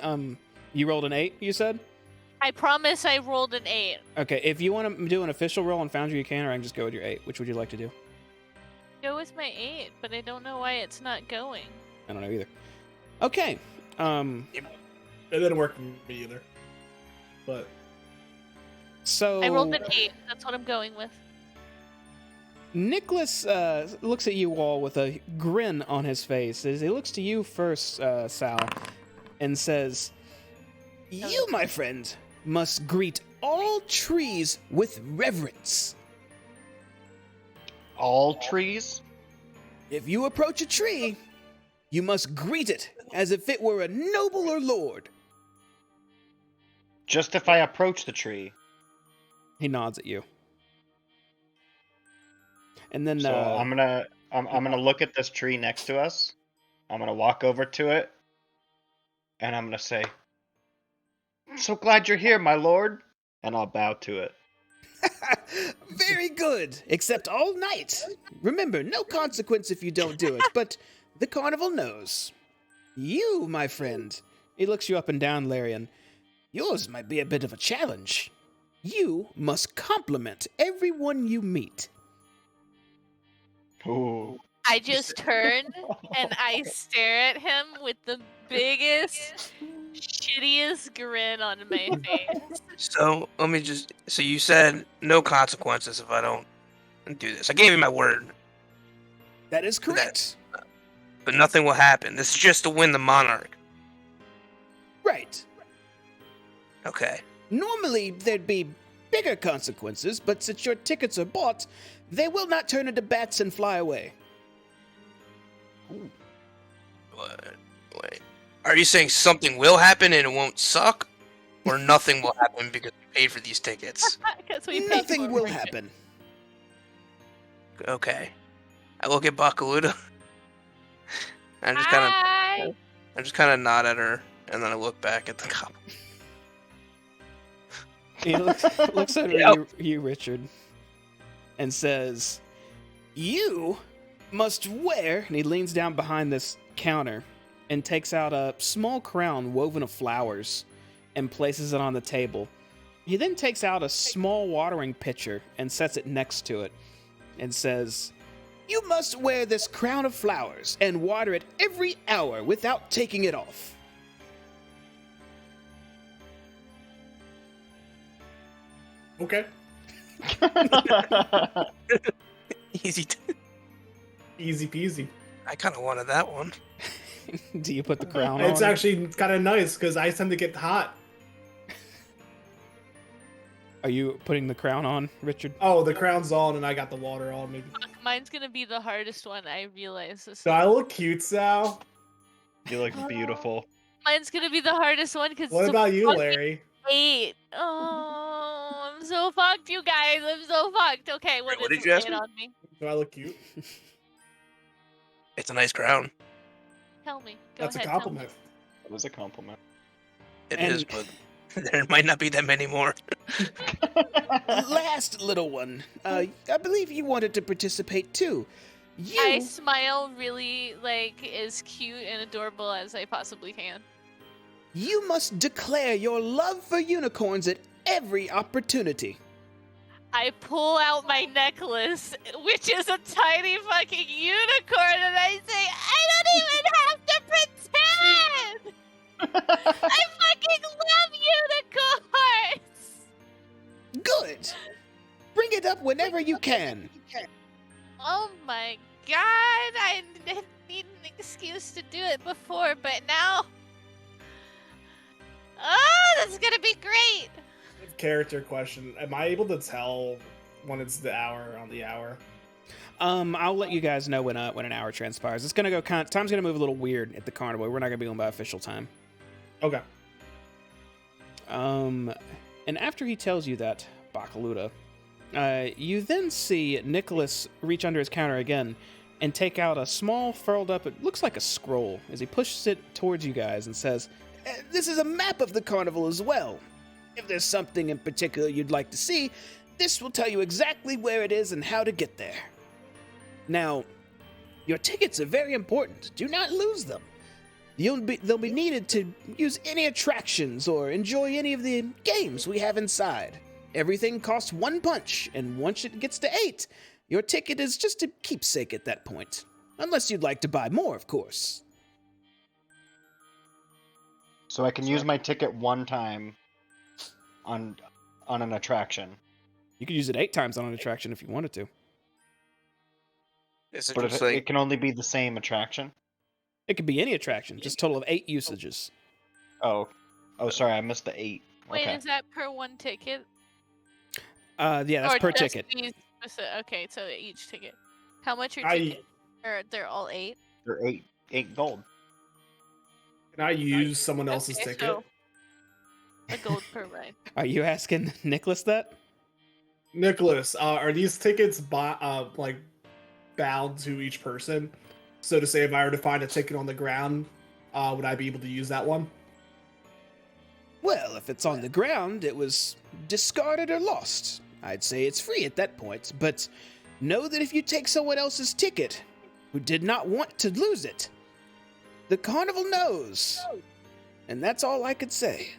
And you rolled an 8. You said. I promise I rolled an 8. Okay. If you want to do an official roll on Foundry, you can, or I can just go with your 8. Which would you like to do? Go with my 8, but I don't know why it's not going. I don't know either. Okay. It didn't work for me either. But So I rolled an 8. That's what I'm going with. Nicholas looks at you all with a grin on his face as he looks to you first, Sal, and says, "You, my friend, must greet all trees with reverence. All trees? If you approach a tree, you must greet it as if it were a noble or lord." Just if I approach the tree. He nods at you. And then So I'm gonna look at this tree next to us. I'm gonna walk over to it, and I'm gonna say, "I'm so glad you're here, my lord," and I'll bow to it. Very good, except all night. Remember, no consequence if you don't do it, but the carnival knows. You, my friend, he looks you up and down, Larian. Yours might be a bit of a challenge. You must compliment everyone you meet. Ooh. I just turn and I stare at him with the biggest, shittiest grin on my face. So let me just. So you said no consequences if I don't do this. I gave you my word, That is correct. but nothing will happen. This is just to win the monarch. Right. Okay. Normally, there'd be bigger consequences, but since your tickets are bought, they will not turn into bats and fly away. Wait. Are you saying something will happen and it won't suck, or nothing will happen because we paid for these tickets? Because we paid Nothing for will it. happen. Okay. I look at Bakaluda. I Hi. just kind of nod at her, and then I look back at the cop. He looks over Yep. you, Richard, and says, "You must wear," and he leans down behind this counter and takes out a small crown woven of flowers and places it on the table. He then takes out a small watering pitcher and sets it next to it and says, "You must wear this crown of flowers and water it every hour without taking it off." Okay. Easy. Easy peasy. I kind of wanted that one. Do you put the crown on? It's actually kind of nice because I tend to get hot. Are you putting the crown on, Richard? Oh, the crown's on and I got the water on me. Fuck, mine's gonna be the hardest one. I realize this. Do I look cute, Sal? You look beautiful. Mine's gonna be the hardest one because What about you, Larry? 8. Oh, I'm so fucked, you guys. I'm so fucked. Okay, Wait, what is did you ask it me? on me? Do I look cute? It's a nice crown. Tell me. Go That's ahead. a compliment. That was a compliment. It And- is, but there might not be that many more. Last little one. I believe you wanted to participate too. You I smile really as cute and adorable as I possibly can. you must declare your love for unicorns at every opportunity. I pull out my necklace, which is a tiny fucking unicorn, and I say, I don't even have to pretend! I fucking love unicorns! Good. Bring it up whenever you can. Oh my god, I didn't need an excuse to do it before, but now... Oh, this is gonna be great! Character question. Am I able to tell when it's the hour on the hour? I'll let you guys know when an hour transpires. It's gonna go time's gonna move a little weird at the carnival. We're not gonna be going by official time. Okay. And after he tells you that, Bakaluda, you then see Nicholas reach under his counter again and take out a small, furled up, it looks like a scroll, as he pushes it towards you guys and says, "This is a map of the carnival as well. If there's something in particular you'd like to see, this will tell you exactly where it is and how to get there. Now, your tickets are very important. Do not lose them. They'll be needed to use any attractions or enjoy any of the games we have inside. Everything costs 1 punch, and once it gets to 8, your ticket is just a keepsake at that point. Unless you'd like to buy more, of course." So I can use my ticket one time on an attraction. You could use it 8 times on an attraction if you wanted to. Is it But just it like can only be the same attraction? It could be any attraction, just total of 8 usages. Oh. Oh, sorry, I missed the 8. Wait, Okay. is that per one ticket? Yeah, that's Or per just ticket. these okay, so each ticket. How much are I tickets? Or they're all 8? They're 8 gold. can I use someone else's Okay, ticket? so a gold per ride. Are you asking Nicholas that? Nicholas, are these tickets bound to each person? So to say, if I were to find a ticket on the ground, would I be able to use that one? Well, if it's on the ground, it was discarded or lost. I'd say it's free at that point, but know that if you take someone else's ticket who did not want to lose it, the carnival knows. And that's all I could say.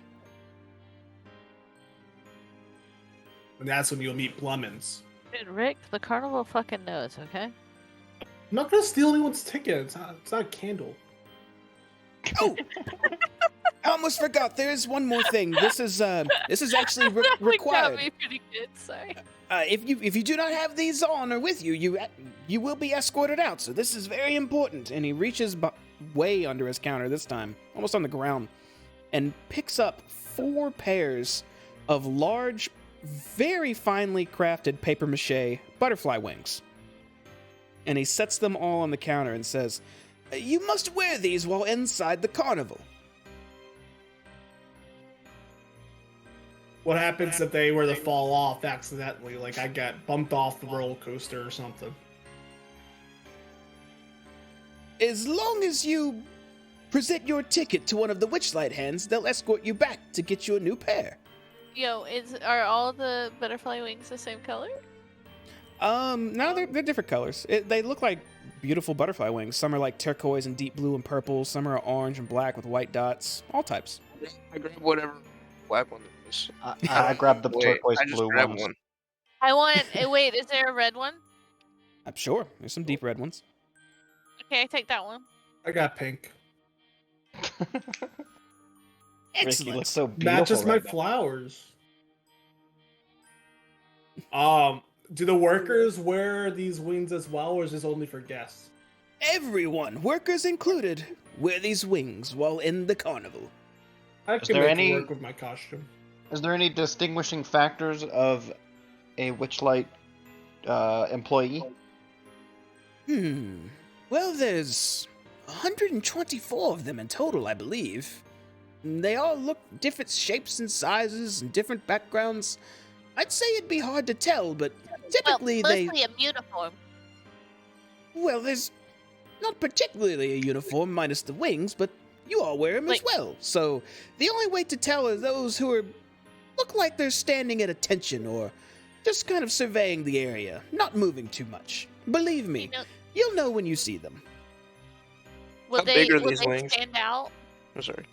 And that's when you'll meet Plummins. Dude, Rick, the carnival fucking knows, okay? I'm not gonna steal anyone's ticket. It's not a candle. Oh, I almost forgot. There is one more thing. This is actually That one got required. me pretty good, sorry. If you do not have these on or with you, you will be escorted out. So this is very important. And he reaches way under his counter this time, almost on the ground, and picks up 4 pairs of large, very finely crafted papier-mâché butterfly wings. And he sets them all on the counter and says, "You must wear these while inside the carnival." What happens if they were to fall off accidentally? Like I got bumped off the roller coaster or something. As long as you present your ticket to one of the Witchlight hands, they'll escort you back to get you a new pair. Yo, are all the butterfly wings the same color? No, they're different colors. They look like beautiful butterfly wings. Some are like turquoise and deep blue and purple. Some are orange and black with white dots. All types. I grab whatever black one there is. I grabbed the Wait, turquoise I just blue grabbed ones. one. I want. Wait, is there a red one? I'm sure. There's some deep red ones. Okay, I take that one. I got pink. Ricky Excellent. looks so beautiful. Matches my right now. flowers. Do the workers wear these wings as well, or is this only for guests? Everyone, workers included, wear these wings while in the carnival. I Is can there make any- it work with my costume. Is there any distinguishing factors of a Witchlight employee? Well, there's 124 of them in total, I believe. They all look different shapes and sizes and different backgrounds. I'd say it'd be hard to tell, but typically well, they... mostly a uniform. Well, there's not particularly a uniform minus the wings, but you all wear them as well. So the only way to tell are those who look like they're standing at attention or just kind of surveying the area, not moving too much. Believe me, you'll know when you see them. Will How they, big are will these they wings? stand out? I'm sorry.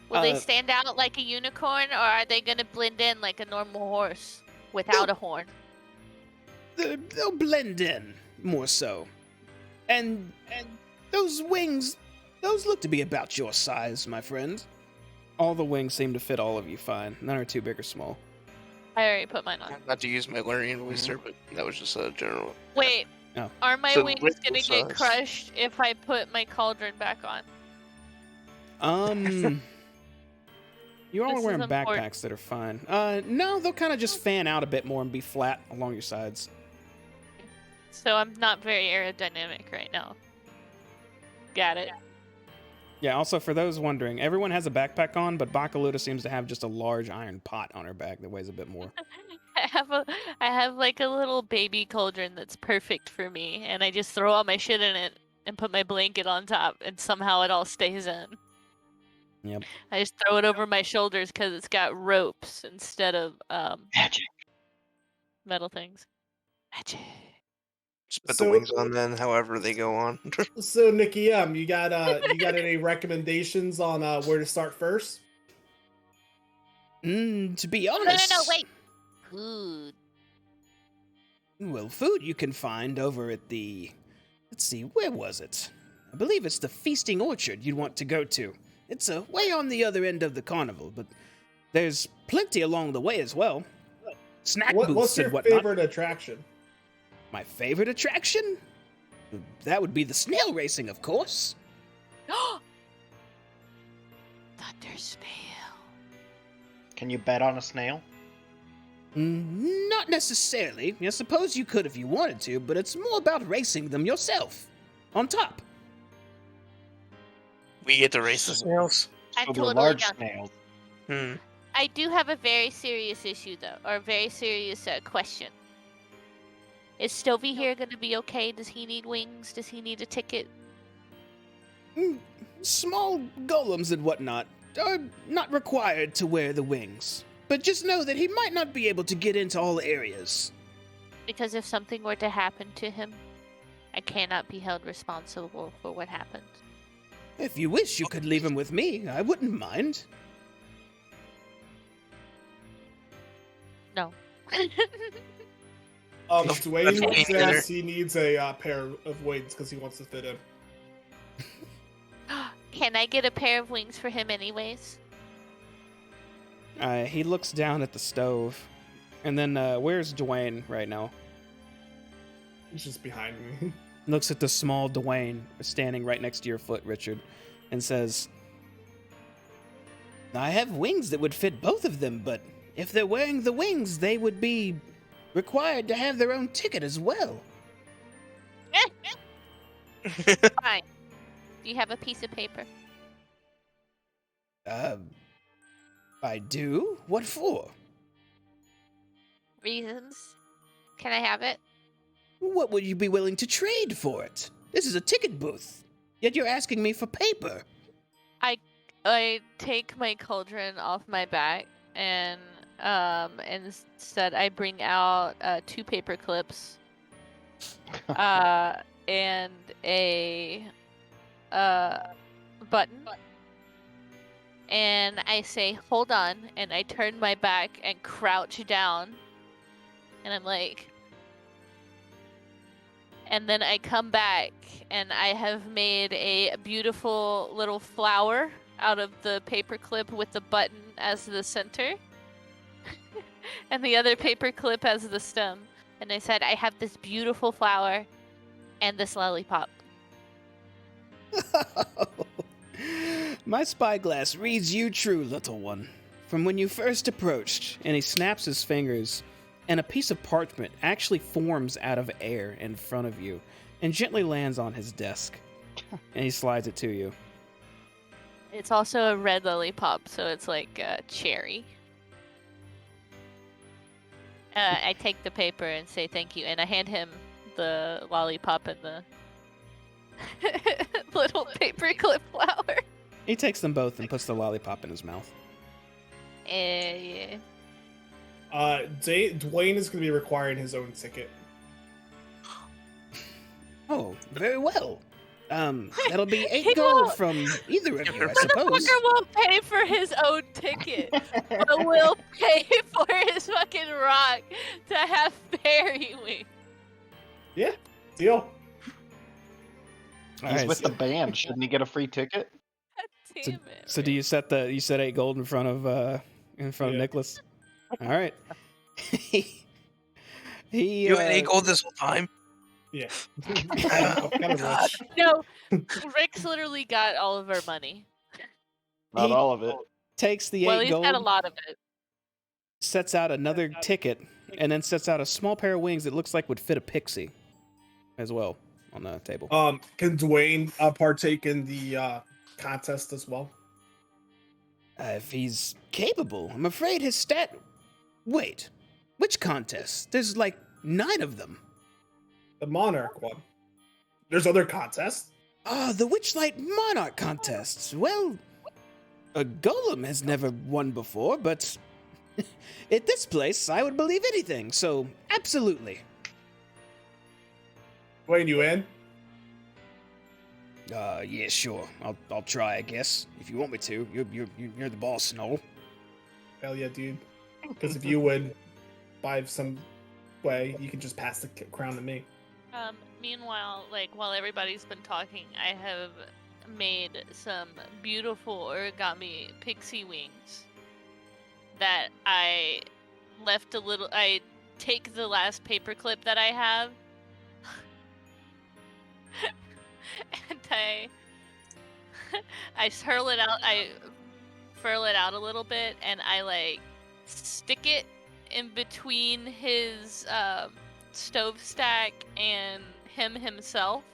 Will they Uh, stand out like a unicorn, or are they gonna blend in like a normal horse without a horn? They'll blend in, more so. And those wings, those look to be about your size, my friend. All the wings seem to fit all of you fine. None are too big or small. I already put mine on. Not to use my Larian voice there, but that was just a general. Wait, Oh. are my So wings with gonna the get size. crushed if I put my cauldron back on? You all This are is wearing important. backpacks that are fine. No, they'll kind of just fan out a bit more and be flat along your sides. So I'm not very aerodynamic right now. Got it. Yeah, also for those wondering, everyone has a backpack on, but Bakaluta seems to have just a large iron pot on her back that weighs a bit more. I have like a little baby cauldron that's perfect for me, and I just throw all my shit in it and put my blanket on top, and somehow it all stays in. Yep. I just throw it over my shoulders because it's got ropes instead of Magic. metal things. Magic. Just put So- the wings on then, however they go on. So Nikki you got any recommendations on where to start first? To be No, honest... wait. Food. Well, food you can find over at the... Let's see, where was it? I believe it's the Feasting Orchard you'd want to go to. It's way on the other end of the carnival, but there's plenty along the way as well. Snack What's booths your and whatnot. favorite attraction? My favorite attraction? That would be the snail racing, of course. Thunder snail. Can you bet on a snail? Not necessarily. I suppose you could if you wanted to, but it's more about racing them yourself. On top. We get to race the snails. I'm So the totally large down. snails. I do have a very serious issue though, or a very serious question. Is Stovey here gonna be okay? Does he need wings? Does he need a ticket? Small golems and whatnot are not required to wear the wings. but just know that he might not be able to get into all areas. Because if something were to happen to him, I cannot be held responsible for what happened. If you wish, you could leave him with me. I wouldn't mind. No. Dwayne That's says he needs a pair of wings because he wants to fit in. Can I get a pair of wings for him anyways? He looks down at the stove. And then, where's Dwayne right now? He's just behind me. Looks at the small Dwayne standing right next to your foot, Richard, and says, I have wings that would fit both of them, but if they're wearing the wings, they would be required to have their own ticket as well. Fine. Do you have a piece of paper? I do? What for? Reasons? Can I have it? What would you be willing to trade for it? This is a ticket booth. Yet you're asking me for paper. I take my cauldron off my back and instead I bring out 2 paper clips and a button. And I say, hold on, and I turn my back and crouch down. And I'm like... And then I come back, and I have made a beautiful little flower out of the paperclip with the button as the center. And the other paperclip as the stem. And I said, I have this beautiful flower and this lollipop. My spyglass reads you true, little one. From when you first approached, and he snaps his fingers, and a piece of parchment actually forms out of air in front of you and gently lands on his desk. And he slides it to you. It's also a red lollipop, so it's like cherry. I take the paper and say thank you, and I hand him the lollipop and the little paperclip flower. He takes them both and puts the lollipop in his mouth. Yeah. Dwayne is going to be requiring his own ticket. Oh, very well. That'll be 8 He gold won't. from either of you, I The suppose. fucker won't pay for his own ticket, but will pay for his fucking rock to have fairy wings. Yeah, deal. All He's right, with the band. Shouldn't he get a free ticket? Damn it. So do you set 8 gold in front of Yeah. Nicholas? All right. he You had 8 gold this whole time? Yeah. Oh, Kind of God. rich. No, Rick's literally got all of our money. Not He- all of it. takes the 8 Well, he's gold, got a lot of it. sets out another ticket, and then sets out a small pair of wings that looks like would fit a pixie as well on the table. Can Dwayne partake in the contest as well? If he's capable, I'm afraid his stat. Wait, which contest? There's like 9 of them. The Monarch one. There's other contests. Ah, the Witchlight Monarch contests. Well, a golem has never won before, but at this place, I would believe anything. So, absolutely. Dwayne, you in? Yeah, sure. I'll try, I guess. If you want me to, you're the boss, Noel. Hell yeah, dude. Because if you win by some way, you can just pass the crown to me. Meanwhile, like, while everybody's been talking, I have made some beautiful origami pixie wings that I left a little. I take the last paperclip that I have and I hurl it out. I furl it out a little bit, and I like stick it in between his stove stack and him himself,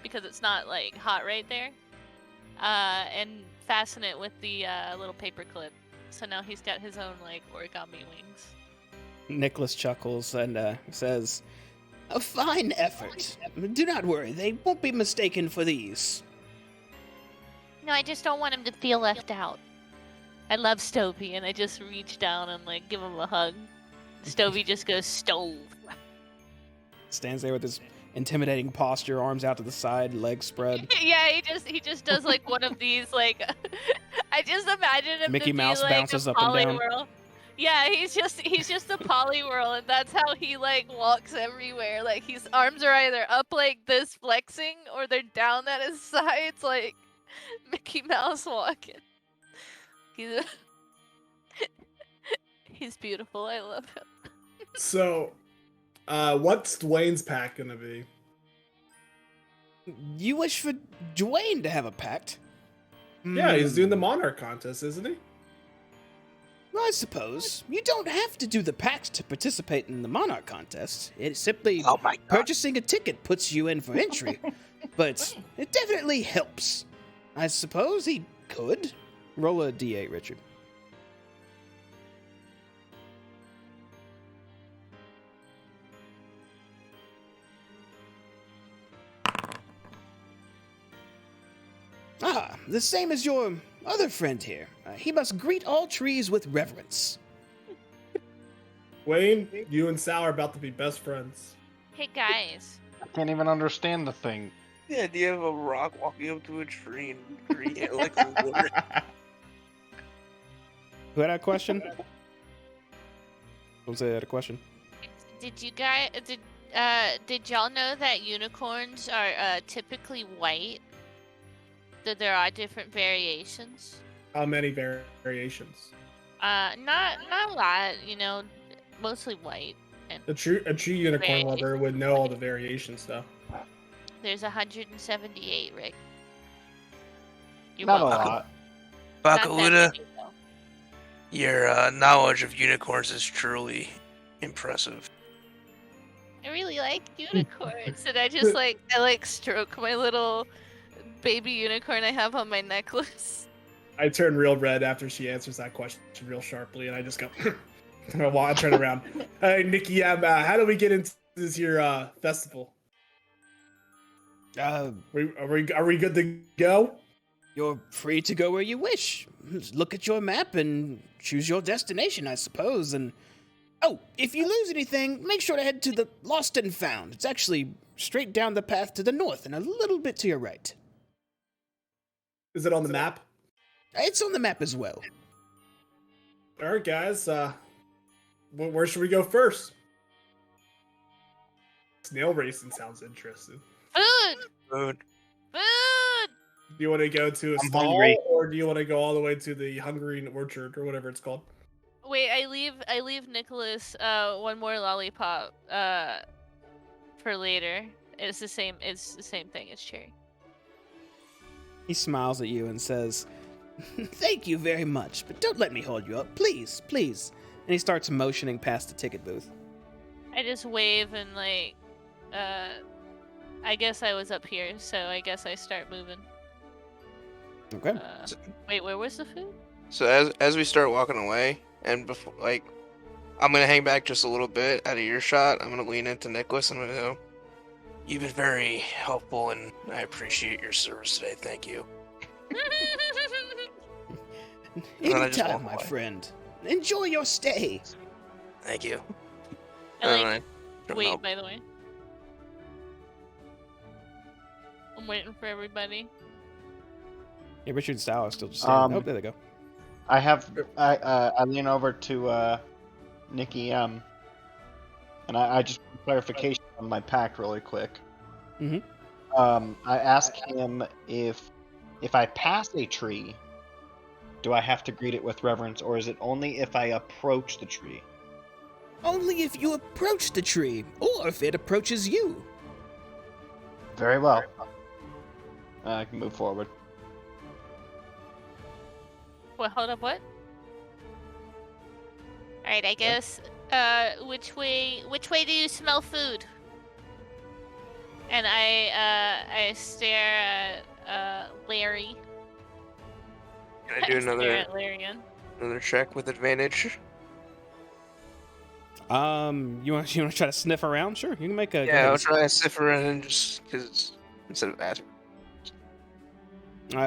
because it's not like hot right there, and fasten it with the little paper clip. So now he's got his own like origami wings. Nicholas chuckles and says, "A fine effort. Do not worry, they won't be mistaken for these." No, I just don't want him to feel left out. I love Stovey, and I just reach down and like give him a hug. Stovey just goes stove. Stands there with his intimidating posture, arms out to the side, legs spread. Yeah, he just does like one of these like. I just imagine him Mickey to Mouse be like bounces a up and down. Poliwhirl. Yeah, he's just a Poliwhirl, and that's how he like walks everywhere. Like his arms are either up like this flexing, or they're down at his sides like Mickey Mouse walking. He's he's beautiful. I love him. So, what's Dwayne's pack gonna be? You wish for Dwayne to have a pact? Yeah, he's doing the Hmm. Monarch contest, isn't he? I suppose. You don't have to do the pact to participate in the Monarch contest. It simply Oh my god. purchasing a ticket puts you in for entry. But it definitely helps. I suppose he could. Roll a d8, Richard. Ah, the same as your other friend here. He must greet all trees with reverence. Wayne, you and Sal are about to be best friends. Hey guys. I can't even understand the thing. The idea of a rock walking up to a tree and greeting it like a woman. Who had a question? Don't say I had a question. Did you guys did y'all know that unicorns are typically white? That there are different variations. How many variations? Not a lot, you know, mostly white. And A true unicorn Very- lover would know all the variation stuff. there's 178, Rick. You're Not a welcome. lot. Not that Bakaluda, many, though. your knowledge of unicorns is truly impressive. I really like unicorns, and I just I stroke my little baby unicorn I have on my necklace. I turn real red after she answers that question real sharply, and I just go. While I turn around. Hey, Nikki, how do we get into this here festival? Are we good to go? You're free to go where you wish. Just look at your map and choose your destination, I suppose. And oh, if you lose anything, make sure to head to the Lost and Found. It's actually straight down the path to the north and a little bit to your right. Is it on the map? It's on the map as well. All right, guys. Where should we go first? Snail racing sounds interesting. Food! Food. Food! Do you want to go to a I'm stall, hungry. or do you want to go all the way to the Hungry Orchard or whatever it's called? Wait, I leave Nicholas one more lollipop for later. It's the same thing as Cherry. He smiles at you and says, "Thank you very much, but don't let me hold you up. Please, please." And he starts motioning past the ticket booth. I just wave and I guess I was up here, so I guess I start moving. Okay. Wait, where was the food? So as we start walking away, and before I'm gonna hang back just a little bit out of earshot. I'm gonna lean into Nicholas. I'm gonna go. You've been very helpful, and I appreciate your service today. Thank you. then I just Anytime, walk my away. friend. Enjoy your stay. Thank you. I And like I turn wait, out. by the way. I'm waiting for everybody. Yeah, Richard Stow is still just standing. Oh, there they go. I lean over to Nikki and I just want clarification on my pact really quick. Mhm. I ask him if I pass a tree, do I have to greet it with reverence, or is it only if I approach the tree? Only if you approach the tree, or if it approaches you. Very well. I can move forward. What? Hold up. What? All right. I guess. Which way do you smell food? And I stare at Larry. Can I do Stare another at Larry again. check with advantage? You want to try to sniff around? Sure, you can make a. go Yeah, ahead I'll try to sniff around and just because instead of asking.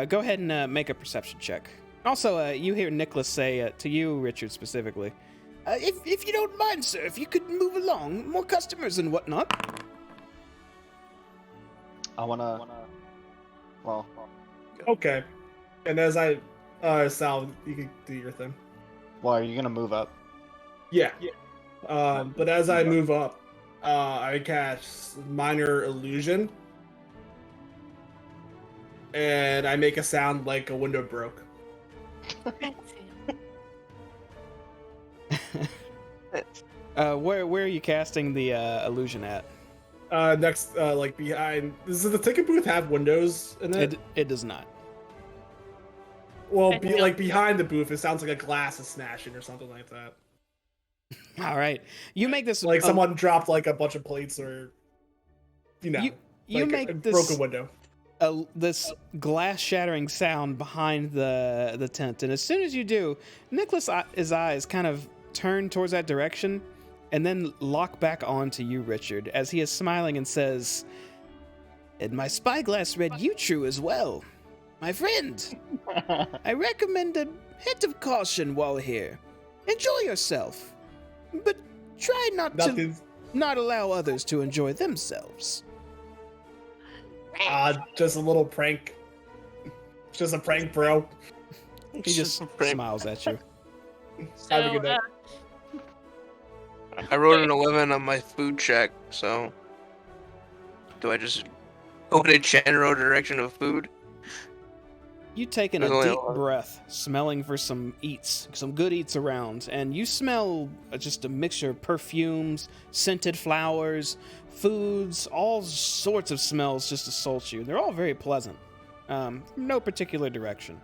Go ahead and make a perception check. Also, you hear Nicholas say to you, Richard, specifically, if you don't mind, sir, if you could move along, more customers and whatnot. I wanna. Well, Okay. And as I, Sal, you can do your thing. well, are you gonna move up? Yeah. But as I move up, I cast Minor Illusion, and I make a sound like a window broke. Where are you casting the illusion at? Next, like behind. Does the ticket booth have windows in it? It does not. Well, I feel- like behind the booth, it sounds like a glass is smashing or something like that. All right, you make this Like someone dropped like a bunch of plates, or you know, you like make a this broken window. this glass shattering sound behind the tent, and as soon as you do, Nicholas's eyes kind of turn towards that direction, and then lock back onto you, Richard, as he is smiling and says, "And my spyglass read you true as well, my friend. I recommend a hint of caution while here. Enjoy yourself, but try not allow others to enjoy themselves." Just a little prank. Just a prank, bro. He just smiles at you. Have a good night. I rolled an 11 on my food check, so do I just go in a general direction of food? You taking There's a only deep 11. breath, smelling for some good eats around, and you smell just a mixture of perfumes, scented flowers, foods, all sorts of smells just assault you. They're all very pleasant. No particular direction.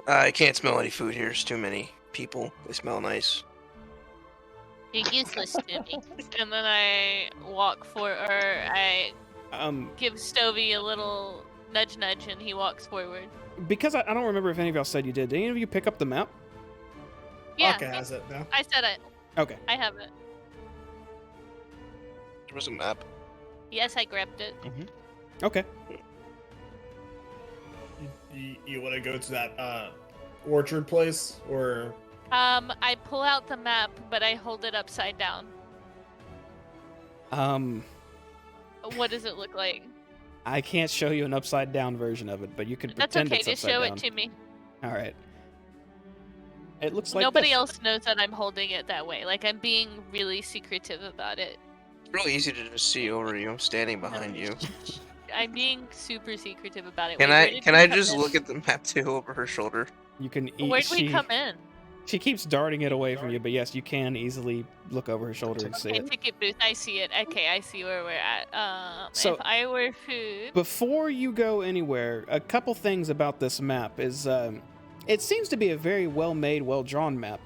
I can't smell any food here. There's too many people. They smell nice. You're useless to me. And then I walk I give Stovey a little nudge, and he walks forward. Because I don't remember if any of y'all said you did. Did any of you pick up the map? Yeah, Aka has it now. I said it. Okay. I have it. There was a map. Yes, I grabbed it. Okay. You want to go to that orchard place, or I pull out the map, but I hold it upside down. What does it look like? I can't show you an upside down version of it, but you can That's pretend okay. it's Just upside show down. it to me. All right. It looks like Nobody this. else knows that I'm holding it that way. Like, I'm being really secretive about it. It's really easy to just see over you. I'm standing behind you. I'm being super secretive about it. Can Wait, where I did can we I come just in? look at the map too over her shoulder? You can eat. Where did we come in? She keeps darting it away from you, but yes, you can easily look over her shoulder and see Okay, it. ticket booth. I see it. Okay, I see where we're at. So- if I were food, Before you go anywhere, a couple things about this map is it seems to be a very well-made, well-drawn map,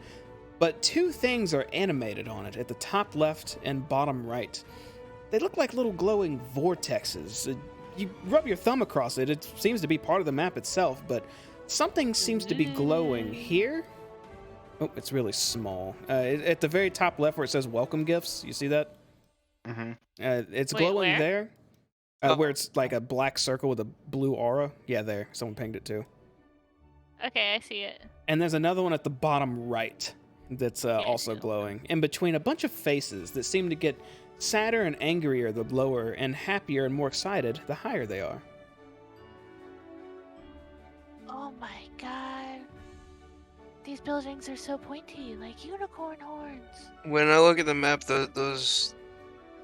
but two things are animated on it at the top left and bottom right. They look like little glowing vortexes. You rub your thumb across it, it seems to be part of the map itself, but something seems to be glowing here. Oh, it's really small. At the very top left where it says welcome gifts, you see that? Mm-hmm. It's Wait, glowing where? there. Oh. Where it's like a black circle with a blue aura. Yeah, there. Someone pinged it too. okay, I see it. And there's another one at the bottom right that's also no. glowing. In between a bunch of faces that seem to get sadder and angrier the lower, and happier and more excited the higher they are. Oh my god. These buildings are so pointy, like unicorn horns. When I look at the map, those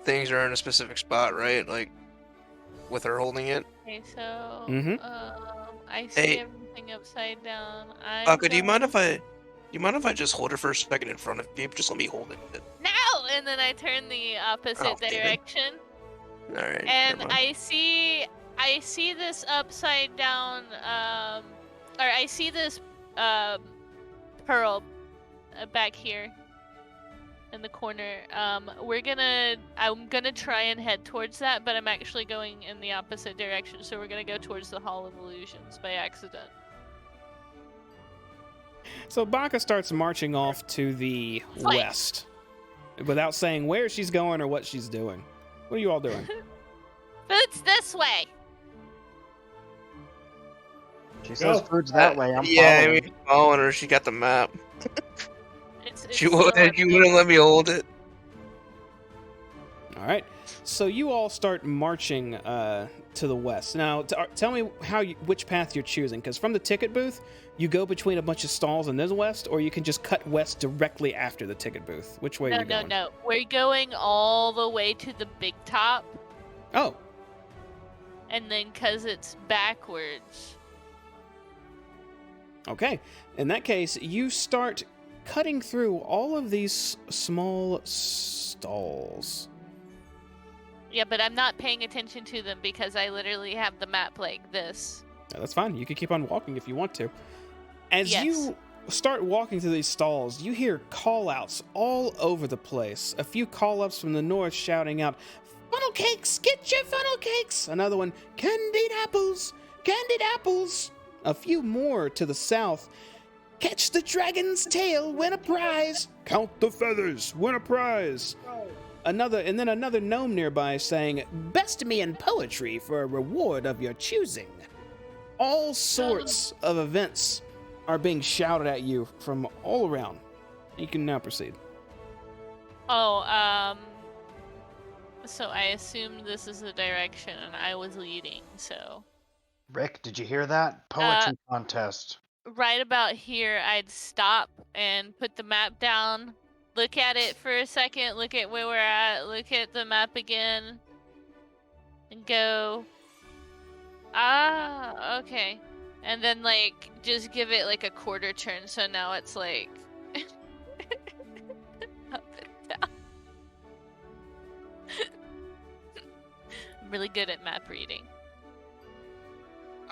things are in a specific spot, right? Like with her holding it. Okay, so Mhm. I see Hey. everything upside down. Do you mind if I just hold her for a second in front of you? Just let me hold it. No! And then I turn the opposite Oh, damn it. direction. All right. And never mind. I see this upside down or I see this pearl back here in the corner. I'm gonna try and head towards that, but I'm actually going in the opposite direction, so we're gonna go towards the Hall of Illusions by accident. So Baka starts marching off to the Fight. west without saying where she's going or what she's doing. What are you all doing? Boots this way! She says go. food's that way. I'm Yeah, I following. mean, following her. She got the map. It's She still wouldn't. You wouldn't let me hold it. All right. So you all start marching to the west. Now, tell me which path you're choosing, because from the ticket booth, you go between a bunch of stalls and there's west, or you can just cut west directly after the ticket booth. Which way are you going? No. We're going all the way to the big top, Oh, and then because it's backwards. okay. In that case, you start cutting through all of these small stalls. Yeah, but I'm not paying attention to them because I literally have the map like this. No, that's fine. You can keep on walking if you want to. As Yes. you start walking through these stalls, you hear call-outs all over the place. A few call-ups from the north shouting out, "Funnel cakes! Get your funnel cakes!" Another one, "Candied apples! Candied apples!" A few more to the south, "Catch the dragon's tail! Win a prize! Count the feathers! Win a prize!" Another gnome nearby saying, "Best me in poetry for a reward of your choosing." All sorts of events are being shouted at you from all around. You can now proceed. Oh, so I assumed this is the direction and I was leading, so. Rick, did you hear that? Poetry contest. Right about here, I'd stop and put the map down, look at it for a second, look at where we're at, look at the map again, and go, ah, okay. And then, like, just give it, like, a quarter turn, so now it's, like, up and down. I'm really good at map reading.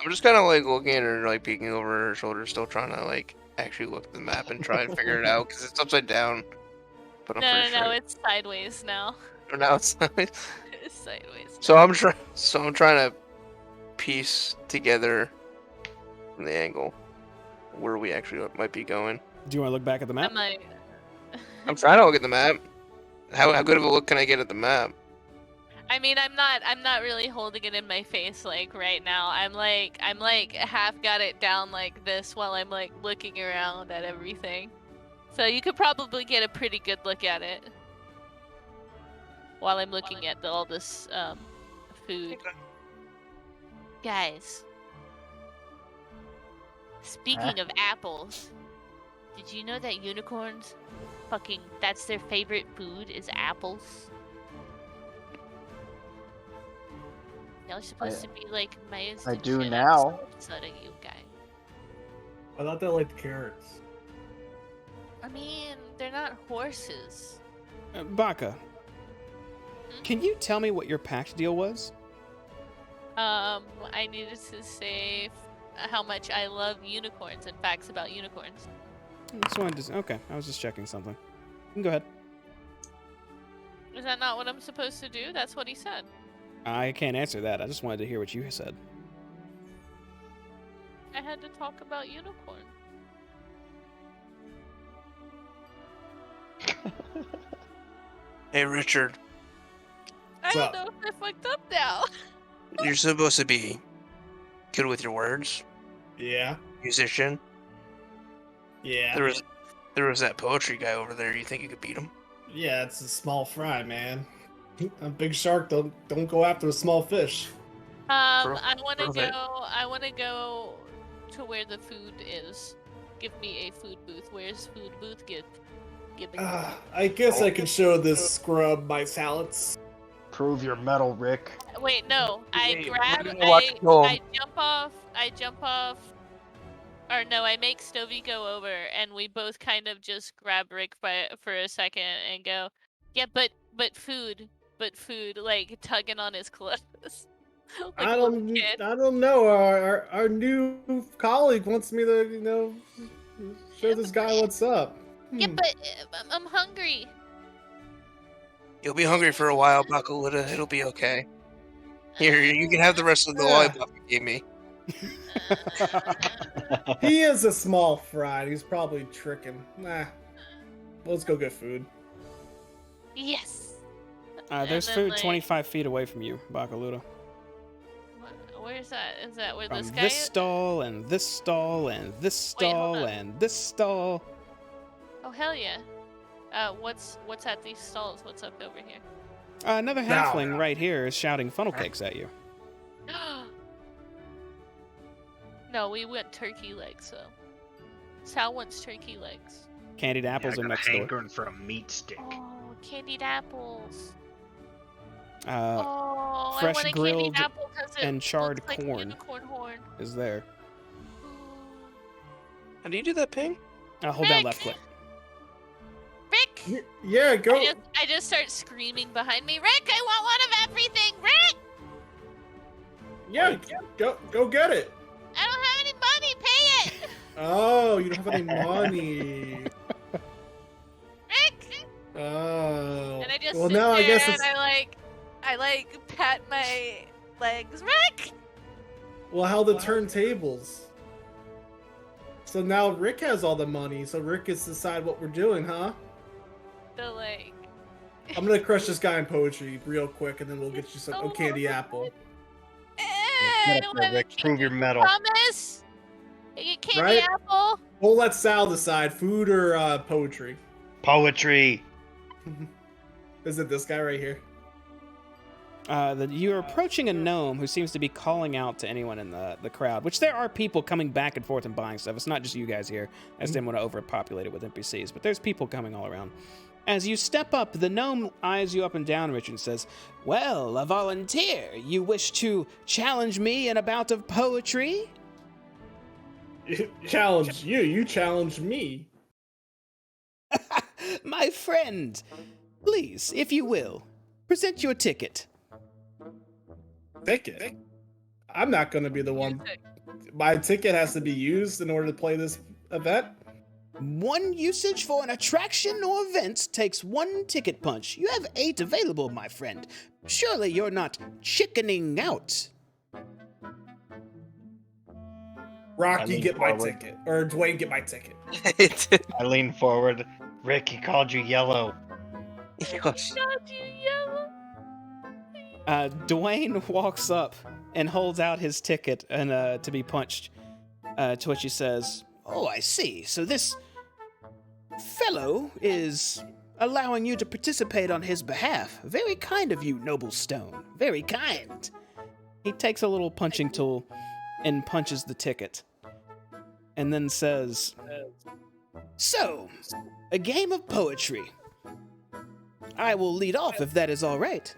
I'm just kind of like looking at her, like peeking over her shoulder, still trying to like actually look at the map and try and figure it out because it's upside down. But I'm pretty No, sure. it's sideways now. Or now it's It's sideways. So I'm trying to piece together from the angle where we actually might be going. Do you want to look back at the map? I'm like, I'm trying to look at the map. How good of a look can I get at the map? I mean, I'm not really holding it in my face like right now. I'm like half got it down like this while I'm like looking around at everything. So you could probably get a pretty good look at it while I'm looking at all this food. Guys, speaking of apples, did you know that unicorns that's their favorite food is apples? Y'all are supposed to be like my instant do shit. now. I'm so upset at you guys. I thought they liked carrots. I mean, they're not horses. Baka, can you tell me what your pact deal was? I needed to say how much I love unicorns and facts about unicorns. Okay, I was just checking something. You can go ahead. Is that not what I'm supposed to do? That's what he said. I can't answer that. I just wanted to hear what you said. I had to talk about unicorn. Hey Richard, I What's don't up? know if I fucked up now. you're supposed to be good with your words, Yeah. musician. Yeah. There was that poetry guy over there. You think you could beat him? Yeah, it's a small fry, man. A big shark don't go after a small fish. I want to perfect. go. I want to go to where the food is. Give me a food booth. Where's food booth? Give me. I guess I can show this scrub my salads. Prove your metal, Rick. Wait, no. I Hey, grab. we're gonna watch it go. I jump off. Or no, I make Stovey go over, and we both kind of just grab Rick for a second and go, yeah, but food, like tugging on his clothes. Like I a little kid. don't know. Our new colleague wants me to, show this guy what's up. Yeah, but I'm hungry. You'll be hungry for a while, Bakalita. It'll be okay. Here, you can have the rest of the lollipop you gave me. He is a small fry. And he's probably tricking. Nah. Let's go get food. Yes. There's then, food like- 25 feet away from you, Bakaluta. Where's Where's that? Is that where From this guy this is? stall and this stall and this Wait, hold stall up. and this stall. Oh hell yeah. What's at these stalls? What's up over here? Another Now. halfling right here is shouting funnel cakes at you. No, we went turkey legs though. Sal wants turkey legs. Candied apples I are got a next door. hankering for a meat stick. Oh, candied apples. Uh, Oh, fresh I want a grilled candied apple 'cause it and charred looks like a corn. unicorn horn. is there. Ooh. How do you do that ping? Hold down Rick! left click. Rick! Yeah, go. I just start screaming behind me. Rick, I want one of everything. Rick, Yeah, go get it. I don't have any money. Pay it. Oh, you don't have any money. Rick. Oh. And I just well, sit now there I guess and it's. I pat my legs. Rick. Well, how the turntables? So now Rick has all the money, so Rick gets to decide what we're doing, huh? The like. I'm gonna crush this guy in poetry real quick, and then we'll get you some Oh, candy apple. I Get don't up there, have a Rick. Prove your mettle. promise. I get candy Right? apple. We'll let Sal decide, food or poetry. Poetry. Is it this guy right here? You're approaching a gnome who seems to be calling out to anyone in the crowd, which there are people coming back and forth and buying stuff. It's not just you guys here. I just didn't want to overpopulate it with NPCs, but there's people coming all around. As you step up, the gnome eyes you up and down, Richard, and says, "Well, a volunteer. You wish to challenge me in a bout of poetry?" Challenge you. You challenge me. My friend, please, if you will, present your ticket. Ticket. I'm not gonna be the one. My ticket has to be used in order to play this event. One usage for an attraction or event takes one ticket punch. You have 8 available, my friend. Surely you're not chickening out. Rocky, lean get my forward. ticket. Or Dwayne, get my ticket. I lean forward. Rick, he called you yellow. Gosh. Not you yellow. Dwayne walks up and holds out his ticket and to be punched. To which he says, "Oh, I see. So this fellow is allowing you to participate on his behalf. Very kind of you, noble stone. Very kind." He takes a little punching tool and punches the ticket. And then says, "So, a game of poetry. I will lead off if that is all right."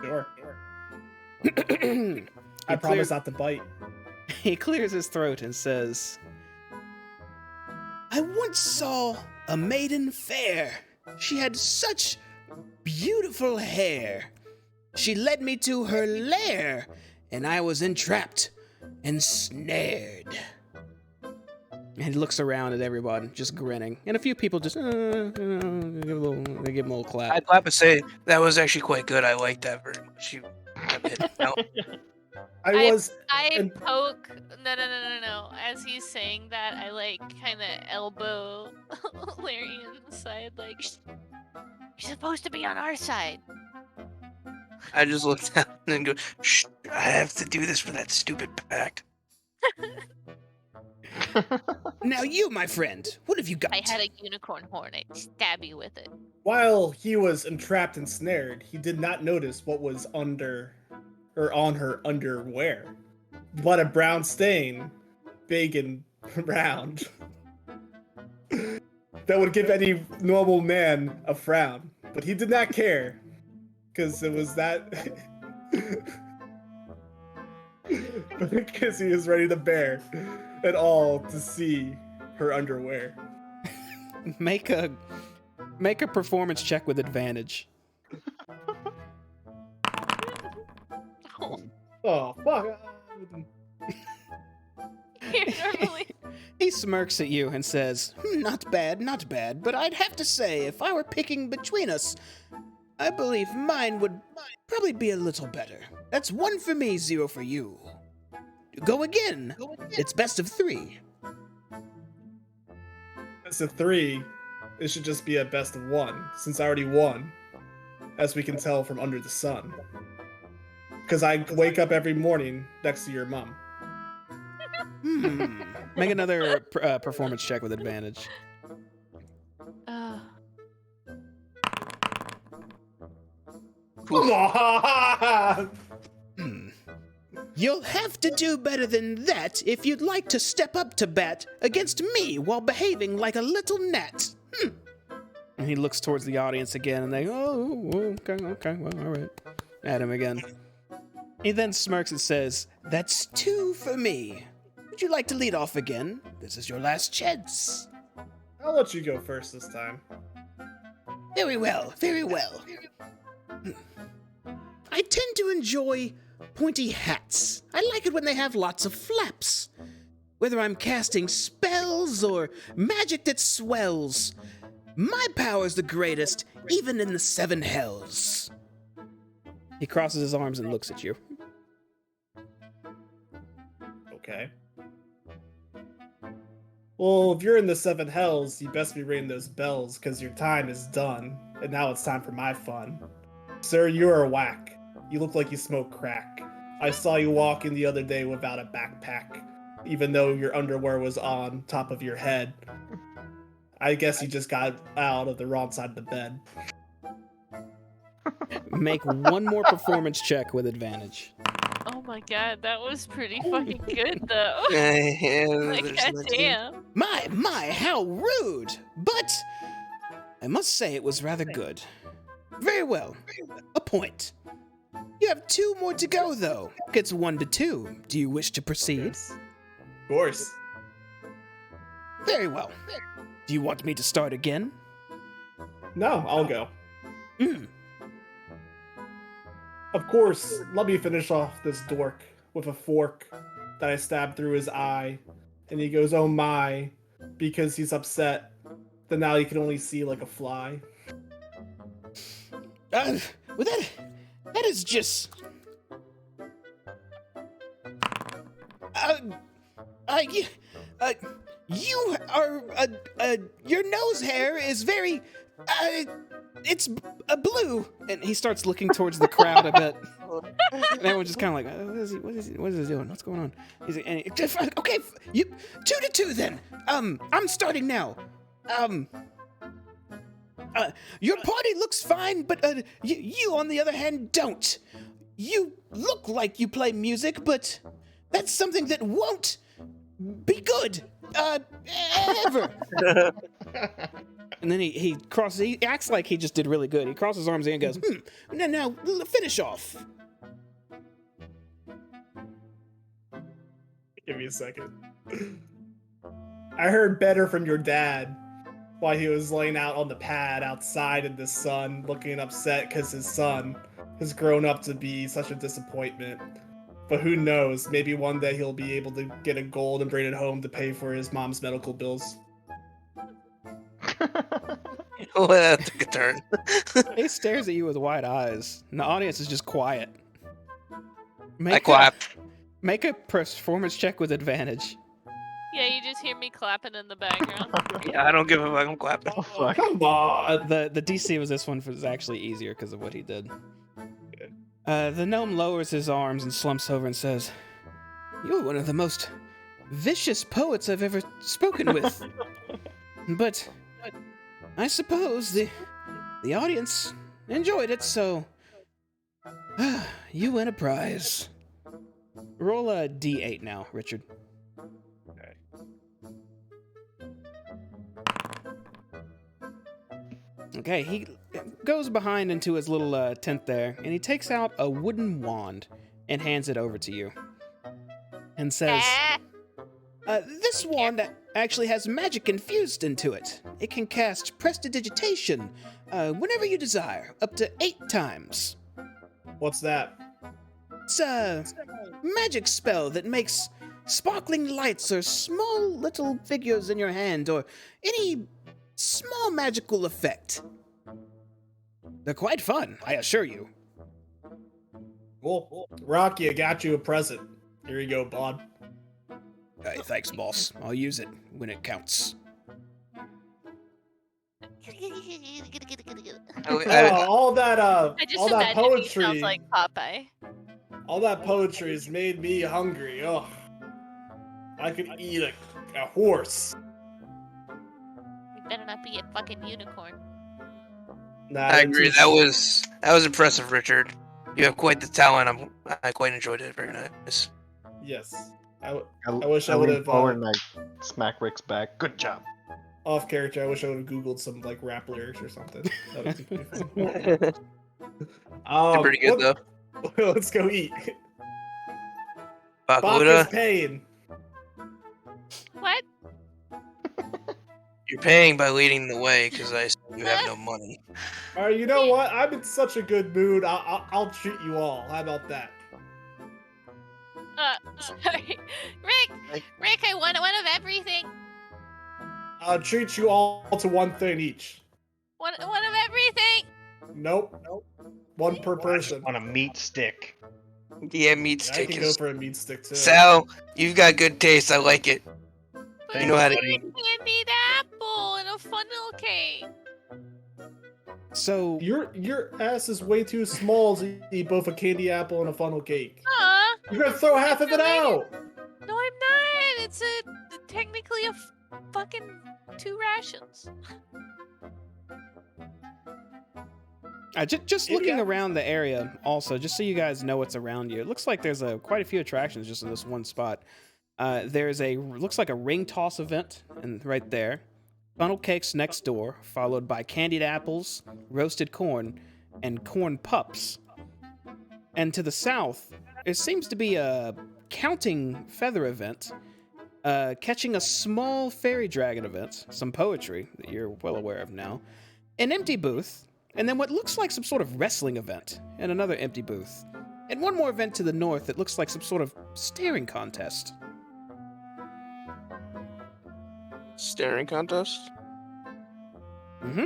Sure. He I promise not to bite. He clears his throat and says, "I once saw a maiden fair. She had such beautiful hair. She led me to her lair, and I was entrapped and snared." And he looks around at everyone, just grinning. And a few people just give him a little clap. I'd have to say that was actually quite good. I like that very much. You no. I was. I And- poke. No. As he's saying that, I like kind of elbow Larry in the side, like, "You're supposed to be on our side." I just look down and go, "Shh, I have to do this for that stupid pact." Now you, my friend, what have you got? I had a unicorn horn. I'd stab you with it. While he was entrapped and snared, he did not notice what was under or on her underwear. But a brown stain, big and round, that would give any normal man a frown. But he did not care, because it was that. Because he was ready to bear it all to see her underwear. Make a performance check with advantage. Oh, fuck. Here, normally. He smirks at you and says, not bad, but I'd have to say, if I were picking between us, I believe mine would probably be a little better. That's 1 for me, 0 for you. Go again. It's best of 3. Best of 3. It should just be a best of 1, since I already won, as we can tell from under the sun. Because I wake up every morning next to your mom. Make another performance check with advantage. Come on! You'll have to do better than that if you'd like to step up to bat against me while behaving like a little gnat. And he looks towards the audience again, and they, okay, well, all right. At him again. He then smirks and says, "That's 2 for me. Would you like to lead off again? This is your last chance." I'll let you go first this time. Very well, very well. I tend to enjoy pointy hats. I like it when they have lots of flaps. Whether I'm casting spells or magic that swells, my power's the greatest, even in the 7 hells. He crosses his arms and looks at you. Okay. Well, if you're in the 7 hells, you best be ringing those bells, because your time is done, and now it's time for my fun. Sir, you're a whack. You look like you smoke crack. I saw you walking the other day without a backpack, even though your underwear was on top of your head. I guess you just got out of the wrong side of the bed. Make one more performance check with advantage. Oh my god, that was pretty fucking good though. Yeah, Like, there's god 19. damn. My, how rude! But I must say it was rather good. Very well. A point. You have 2 more to go, though. It's 1 to 2. Do you wish to proceed? Yes. Of course. Very well. Do you want me to start again? No, I'll go. Hmm. Of course, let me finish off this dork with a fork that I stabbed through his eye. And he goes, oh my, because he's upset that now he can only see like a fly. Well, that is just... you are, your nose hair is very, it's blue. And he starts looking towards the crowd a bit. And everyone's just kind of like, what is he doing? What's going on? Okay, you, 2 to 2 then. I'm starting now. Your party looks fine, but you, on the other hand, don't. You look like you play music, but that's something that won't be good, ever. And then he crosses, he acts like he just did really good. He crosses his arms and goes, now finish off. Give me a second. I heard better from your dad while he was laying out on the pad outside in the sun, looking upset because his son has grown up to be such a disappointment. But who knows, maybe one day he'll be able to get a gold and bring it home to pay for his mom's medical bills. Well, that took a turn. He stares at you with wide eyes, and the audience is just quiet. I clap. Make a performance check with advantage. Yeah, you just hear me clapping in the background. Yeah, I don't give a fuck. I'm clapping. Oh, fuck. Come on! The DC was this one was actually easier because of what he did. The gnome lowers his arms and slumps over and says, "You're one of the most vicious poets I've ever spoken with. But I suppose the audience enjoyed it, so you win a prize." Roll a D8 now, Richard. Okay, he goes behind into his little tent there, and he takes out a wooden wand and hands it over to you. And says, this wand actually has magic infused into it. It can cast prestidigitation whenever you desire, up to 8 times. What's that? It's a magic spell that makes sparkling lights or small little figures in your hand or any small magical effect. They're quite fun, I assure you. Cool. Rocky, I got you a present. Here you go, bud. Hey, thanks, boss. I'll use it when it counts. All that I just all that imagine he poetry. sounds like Popeye. All that poetry has made me hungry. Ugh. I could eat a horse. You better not be a fucking unicorn. Nah, I they're agree. too That was impressive, Richard. You have quite the talent. I quite enjoyed it. Very nice. Yes. I wish I would lean have forward and I smack Rick's back. Good job. off character. I wish I would have googled some like rap lyrics or something. That would be pretty fun. They're pretty good though. Let's go eat. Bach is Bakuda, paying. What? you're paying by leading the way because I assume you have no money. All right, you know what? I'm in such a good mood. I'll treat you all. How about that? Sorry. Rick, I want one of everything. I'll treat you all to one thing each. One of everything. Nope. One per person. On a meat stick. Yeah, meat I stick can go is. for a meat stick too. Sal, you've got good taste. I like it. But You know how to it's eat. a candied apple and a funnel cake. So Your ass is way too small to eat both a candy apple and a funnel cake. Aw. You're gonna throw half of it out. No, I'm not. It's technically a fucking 2 rations. just looking around the area, also, just so you guys know what's around you. It looks like there's quite a few attractions just in this one spot. There's looks like a ring toss event, and right there, funnel cakes next door, followed by candied apples, roasted corn, and corn pups. And to the south, it seems to be a counting feather event, catching a small fairy dragon event, some poetry that you're well aware of now, an empty booth, and then what looks like some sort of wrestling event, and another empty booth. And one more event to the north that looks like some sort of staring contest. Staring contest? Mm-hmm.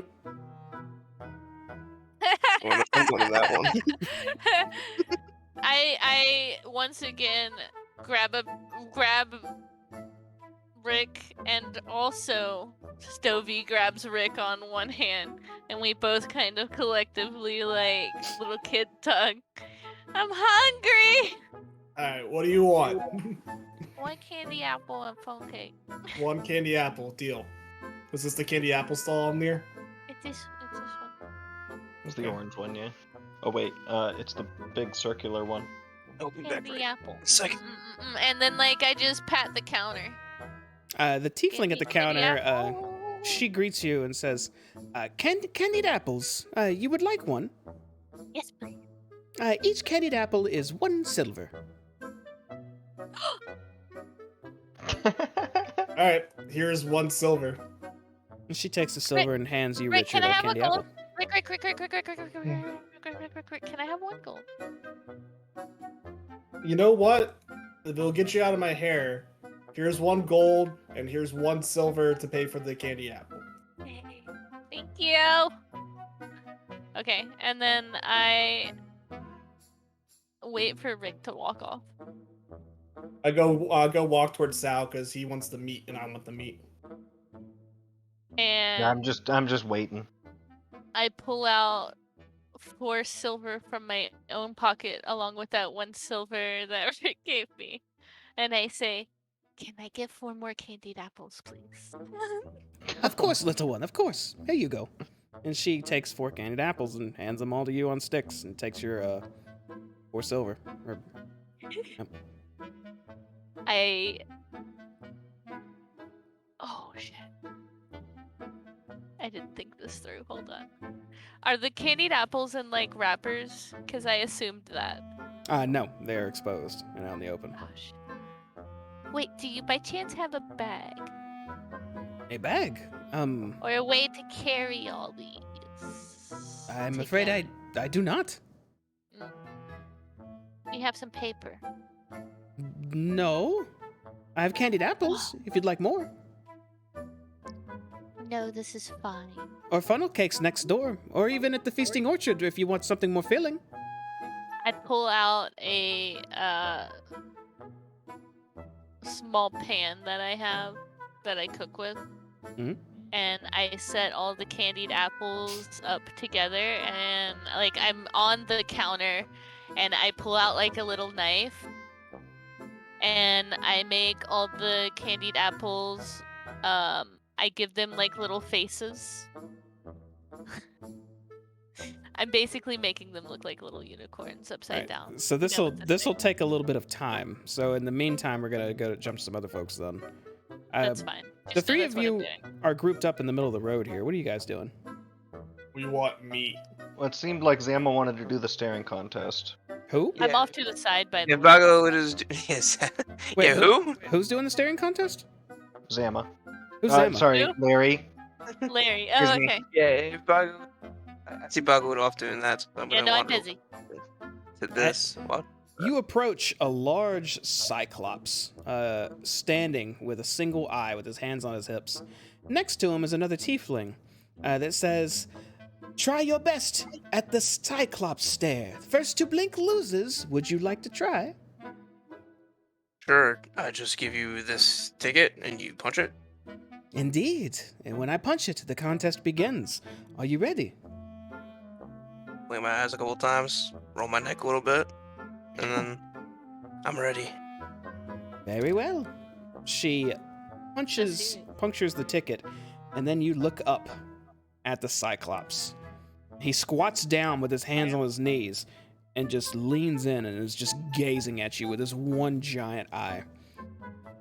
I'm going to that one. I once again grab Rick, and also Stovey grabs Rick on one hand, and we both kind of collectively like little kid tug. I'm hungry. All right, what do you want? One candy apple and phone cake. One candy apple, deal. Was this the candy apple stall I'm near? It's this one. It's the orange one, yeah. Oh wait, it's the big circular one. I'll be back Candy right apple. in a second. And then like I just pat the counter. The tiefling at the Candy counter, apple. she greets you and says, candied apples, you would like one? Yes, please. Each candied apple is 1 silver. All right, here's 1 silver. And she takes the silver and hands you Rick, Richard can I a have a candy gold? apple. Rick, can I have 1 gold? You know what? It'll get you out of my hair. Here's 1 gold, and here's 1 silver to pay for the candy apple. Thank you. Okay, and then I wait for Rick to walk off. I go walk towards Sal because he wants the meat and I want the meat. And Yeah, I'm just waiting. I pull out 4 silver from my own pocket along with that 1 silver that Rick gave me. And I say, "Can I get 4 more candied apples, please?" Of course, little one, of course. Here you go. And she takes 4 candied apples and hands them all to you on sticks and takes your 4 silver. Oh shit. I didn't think this through. Hold on. Are the candied apples in like wrappers? Because I assumed that. No, they're exposed and out in the open. Oh shit. Wait, do you by chance have a bag? A bag? Or a way to carry all these? I'm afraid I do not. You have some paper. No. I have candied apples, if you'd like more. No, this is fine. Or funnel cakes next door. Or even at the feasting orchard if you want something more filling. I pull out a small pan that I have that I cook with. Mhm. And I set all the candied apples up together, and like I'm on the counter, and I pull out like a little knife, and I make all the candied apples. I give them like little faces. I'm basically making them look like little unicorns upside Alright, down. so You know what this will saying. take a little bit of time. So in the meantime, we're gonna go jump some other folks then. That's fine. The Just know three that's of what I'm you doing. are grouped up in the middle of the road here. What are you guys doing? We want meat. Well, it seemed like Zama wanted to do the staring contest. Who? I'm Yeah. off to the side by the If way. Vago is yes. Wait, Yeah, who? Who's doing the staring contest? Zama. Who's Zama? Sorry, Who? Larry. Larry. Excuse Oh, me. okay. Yeah, if Vago. I see Vago off doing that. So I'm Yeah, gonna no, I'm wander busy. to this. What? You approach a large cyclops, standing with a single eye, with his hands on his hips. Next to him is another tiefling that says, "Try your best at the cyclops stare. First to blink loses. Would you like to try?" Sure. I just give you this ticket and you punch it. Indeed. And when I punch it, the contest begins. Are you ready? Blink my eyes a couple times. Roll my neck a little bit, and then I'm ready. Very well. She punctures the ticket, and then you look up at the Cyclops. He squats down with his hands on his knees and just leans in and is just gazing at you with his one giant eye.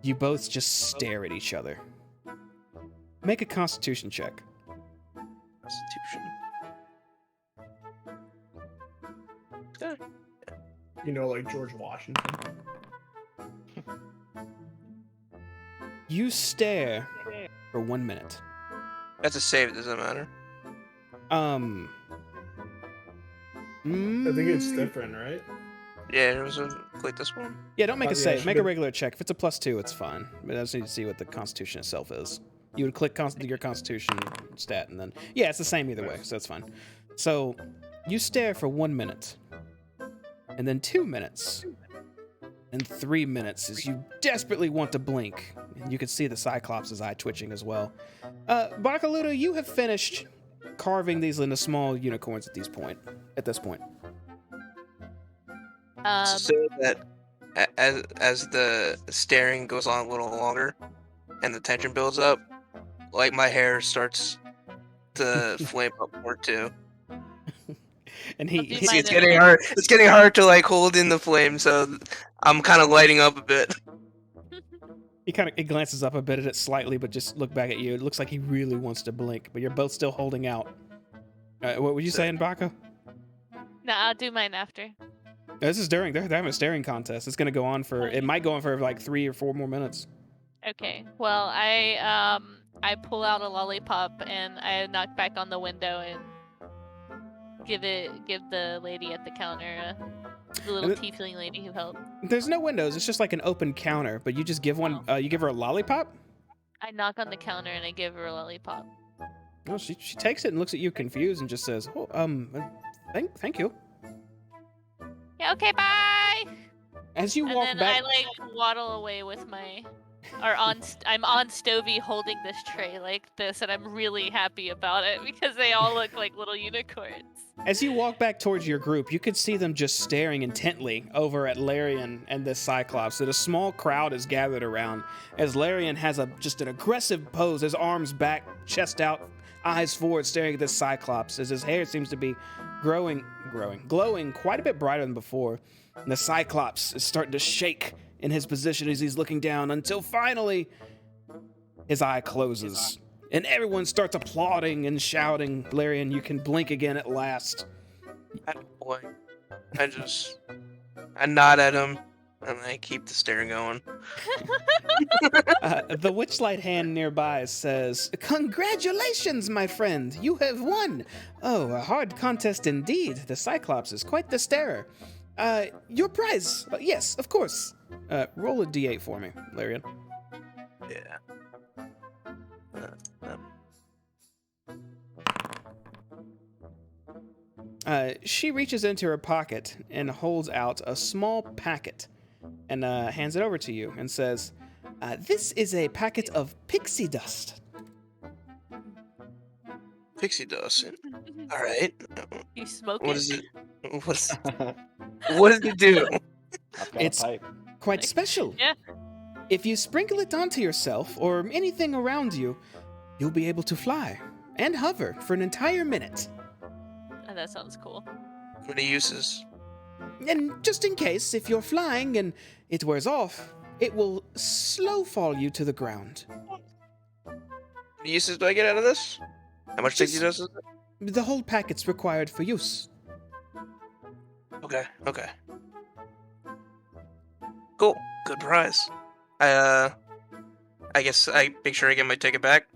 You both just stare at each other. Make a Constitution check. Constitution. Okay. You know, like George Washington. You stare for 1 minute. That's a save. Does that matter? I think it's different, right? Yeah, it was click this one. Yeah, don't make a Yeah, save. should Make a be- regular check. If it's a +2, it's fine. But I just need to see what the Constitution itself is. You would click your Constitution stat, and then yeah, it's the same either way, so that's fine. So you stare for 1 minute, and then 2 minutes, and 3 minutes as you desperately want to blink, and you can see the Cyclops' eye twitching as well. Bakaludo, you have finished carving these into small unicorns at this point. So that as the staring goes on a little longer, and the tension builds up, like my hair starts to flame up more too. And I'll do See, mine it's in getting a- hard. It's getting hard to like hold in the flame, so I'm kind of lighting up a bit. he glances up a bit at it slightly, but just look back at you. It looks like he really wants to blink, but you're both still holding out. What were you saying, Baka? No, I'll do mine after. This is they're having a staring contest. It's gonna go on it might go on for like 3 or 4 more minutes. Okay. Well, I pull out a lollipop and I knock back on the window and give the lady at the counter, the little And tiefling lady who helped. There's no windows. It's just like an open counter, but you just give one. You give her a lollipop. I knock on the counter and I give her a lollipop. Oh, she takes it and looks at you confused and just says, "Oh, thank you." Yeah. Okay. Bye. As you And walk then back, I like waddle away with my, I'm on Stovey holding this tray like this, and I'm really happy about it because they all look like little unicorns. as you walk back towards your group, you could see them just staring intently over at Larian and this Cyclops that a small crowd is gathered around as Larian has just an aggressive pose, his arms back, chest out, eyes forward, staring at this Cyclops as his hair seems to be glowing quite a bit brighter than before. And the Cyclops is starting to shake in his position as he's looking down until finally his eye closes. And everyone starts applauding and shouting, "Larian, you can blink again at last." I don't blink. I nod at him, and I keep the staring going. The Witchlight hand nearby says, "Congratulations, my friend! You have won! Oh, a hard contest indeed. The Cyclops is quite the starer. Your prize? Yes, of course. Roll a d8 for me, Larian." Yeah. She reaches into her pocket and holds out a small packet and hands it over to you and says, "This is a packet of pixie dust." Pixie dust. All right. You smoke What it? is it? What's What does it do? I've got It's a pipe. quite Like, special. yeah. If you sprinkle it onto yourself or anything around you, you'll be able to fly and hover for an entire minute. Oh, that sounds cool. Many uses. And just in case, if you're flying and it wears off, it will slow fall you to the ground. Many uses do I get out of this? How much pixie dust is it? The whole packet's required for use. Okay. Cool. Good prize. I guess I make sure I get my ticket back.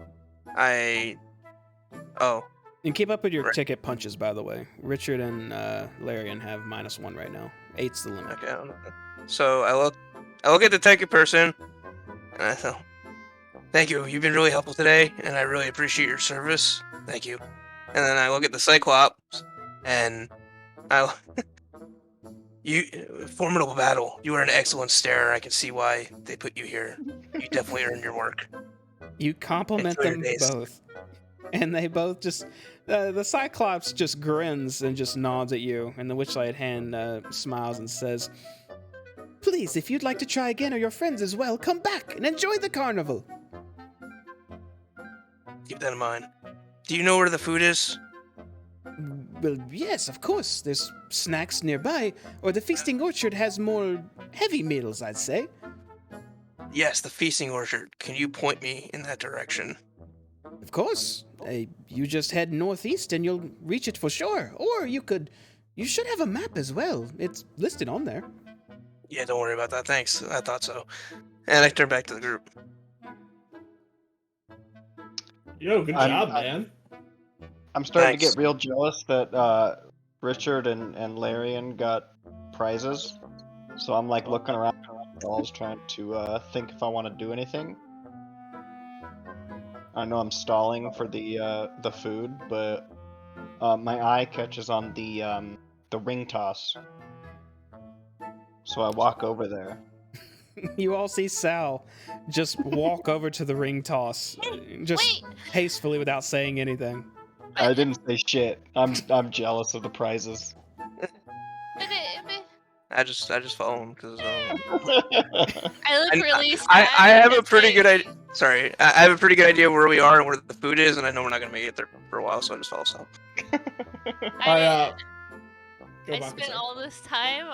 Oh, And keep up with your Right. ticket punches, by the way. Richard and Larian have -1 right now. 8's the limit. okay. So I look at the ticket person, and I thought, "Thank you. You've been really helpful today, and I really appreciate your service. Thank you." And then I look at the Cyclops, and I, formidable battle. You are an excellent starer. I can see why they put you here. You definitely earned your work. You compliment Enjoy your them days. both. And they both just... the Cyclops just grins and just nods at you. And the Witchlight hand smiles and says, "Please, if you'd like to try again or your friends as well, come back and enjoy the carnival." Keep that in mind. Do you know where the food is? Well, yes, of course. There's snacks nearby, or the Feasting Orchard has more heavy meals, I'd say. Yes, the feasting orchard. Can you point me in that direction? Of course. You just head northeast and you'll reach it for sure. Or you should have a map as well. It's listed on there. Yeah, don't worry about that. Thanks. I thought so. And I turn back to the group. Yo, good I'm- job, I- man. I'm starting to Thanks. get real jealous that Richard and Larian got prizes. So I'm like looking around the walls trying to think if I want to do anything. I know I'm stalling for the food, but my eye catches on the ring toss. So I walk over there. You all see Sal just walk over to the ring toss, just Wait. hastily without saying anything. I didn't say shit. I'm jealous of the prizes. But I just follow him because I look And really sad. I have a because, pretty like, good idea. Sorry, I have a pretty good idea where we are and where the food is, and I know we're not gonna make it there for a while, so I just follow Sal. I Go back a spent sec. all this time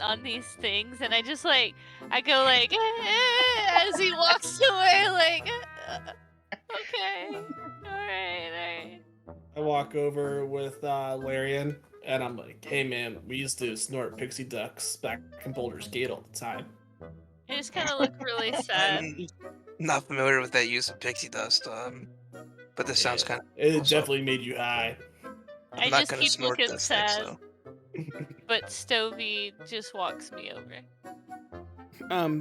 on these things, and I just like I go like as he walks away, like okay, all right. I walk over with Larian, and I'm like, "Hey, man, we used to snort pixie ducks back in Boulder's Gate all the time." I just kind of look really sad. I'm not familiar with that use of pixie dust, but this sounds Yeah, kind of. It also- definitely made you high. I'm I not just gonna keep snort looking this thing, sad, so. but Stovey just walks me over.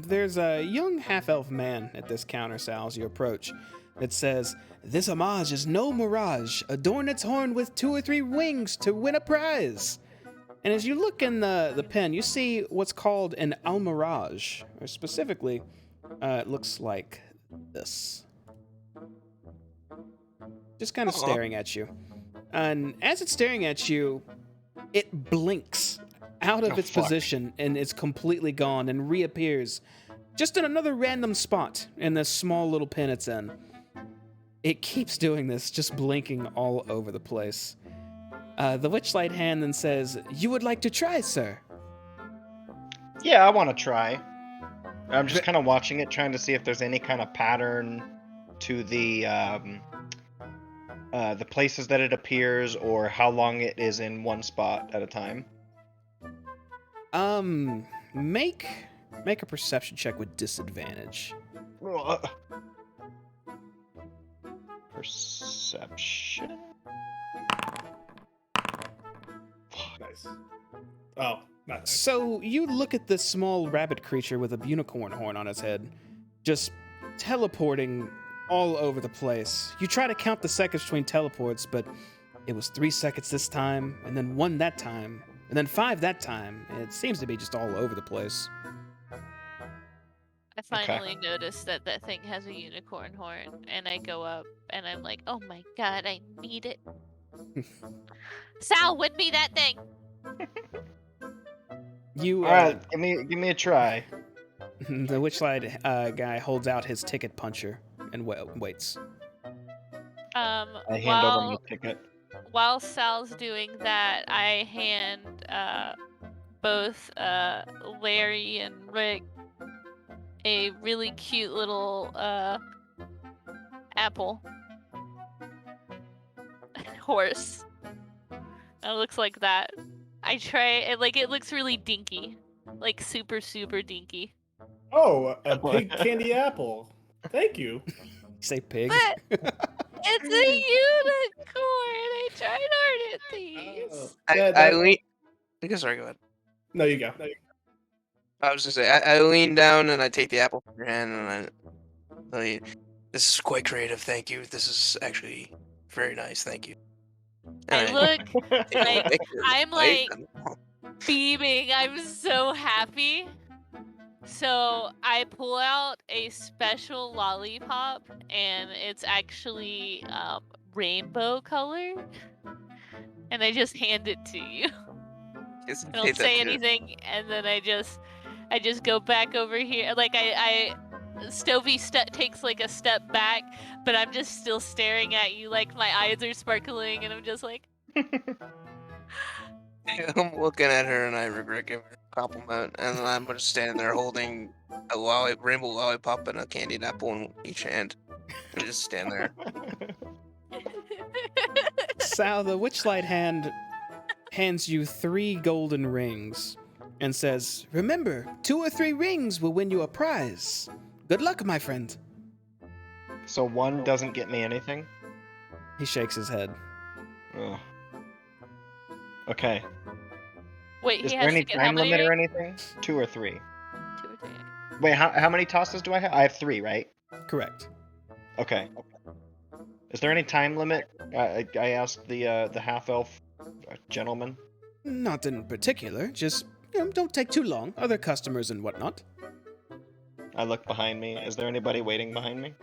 There's a young half-elf man at this counter, Sal, as you approach. It says, "This homage is no mirage. Adorn its horn with 2 or 3 wings to win a prize." And as you look in the pen, you see what's called an almirage, or specifically, it looks like this. Just kind of Aw. staring at you. And as it's staring at you, it blinks out of Oh, its fuck. position and it's completely gone and reappears just in another random spot in this small little pen it's in. It keeps doing this, just blinking all over the place. The Witchlight hand then says, "You would like to try, sir?" Yeah, I want to try. I'm just kind of watching it, trying to see if there's any kind of pattern to the places that it appears, or how long it is in one spot at a time. Make a perception check with disadvantage. Ugh. Perception. Nice. Oh, not nice. So you look at this small rabbit creature with a unicorn horn on its head, just teleporting all over the place. You try to count the seconds between teleports, but it was 3 seconds this time, and then 1 that time, and then 5 that time. And it seems to be just all over the place. I finally noticed that that thing has a unicorn horn, and I go up and I'm like, oh my god, I need it. Sal, win me that thing. You, All right, give me a try. the Witchlight guy holds out his ticket puncher and waits. I hand over my ticket. While Sal's doing that, I hand both Larry and Rick a really cute little apple horse. It looks like that. I try it, like it looks really dinky, like super dinky. Oh, a pig candy apple. Thank you. You say pig? But it's a unicorn. I tried hard at these. I lean. Okay, sorry, go ahead. No, you go. I was gonna say I lean down and I take the apple from your hand and I tell you, this is quite creative. Thank you. This is actually very nice. Thank you. I And look take a like picture of I'm the place like and- beaming. I'm so happy. So I pull out a special lollipop, and it's actually rainbow colored, and I just hand it to you. Yes, I don't take that say too. anything, and then I just go back over here. Like Stovey takes like a step back, but I'm just still staring at you. Like my eyes are sparkling, and I'm just like, I'm looking at her and I regret giving her a compliment, and then I'm just standing there holding a rainbow lollipop and a candied apple in each hand, and just stand there. Sal, the Witchlight hand hands you 3 golden rings and says, "Remember, 2 or 3 rings will win you a prize. Good luck, my friend." So one doesn't get me anything? He shakes his head. Ugh. Okay. Wait, Is he there has any to get how time many limit or rings? anything? 2 or 3? 2 or 3. Wait, how many tosses do I have? I have 3, right? Correct. Okay. Is there any time limit? I asked the half-elf gentleman. Not in particular, just don't take too long. Other customers and whatnot. I look behind me. Is there anybody waiting behind me?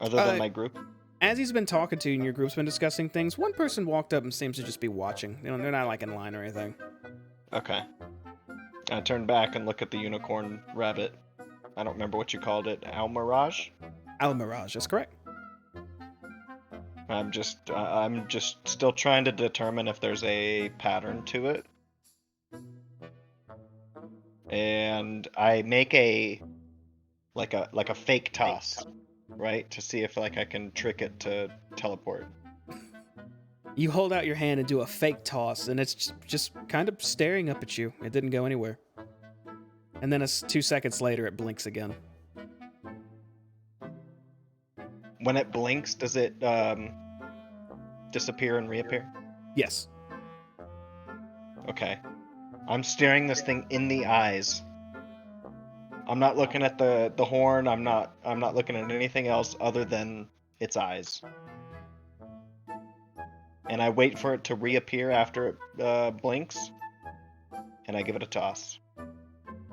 Other than my group? As he's been talking to you and your group's been discussing things, one person walked up and seems to just be watching. They're not like in line or anything. Okay. I turn back and look at the unicorn rabbit. I don't remember what you called it. Almirage? Almirage, that's correct. I'm just still trying to determine if there's a pattern to it. And I make a fake toss, right? To see if like I can trick it to teleport. You hold out your hand and do a fake toss, and it's just kind of staring up at you. It didn't go anywhere. And then 2 seconds later, it blinks again. When it blinks, does it disappear and reappear? Yes. Okay. I'm staring this thing in the eyes. I'm not looking at the horn. I'm not looking at anything else other than its eyes. And I wait for it to reappear after it blinks, and I give it a toss.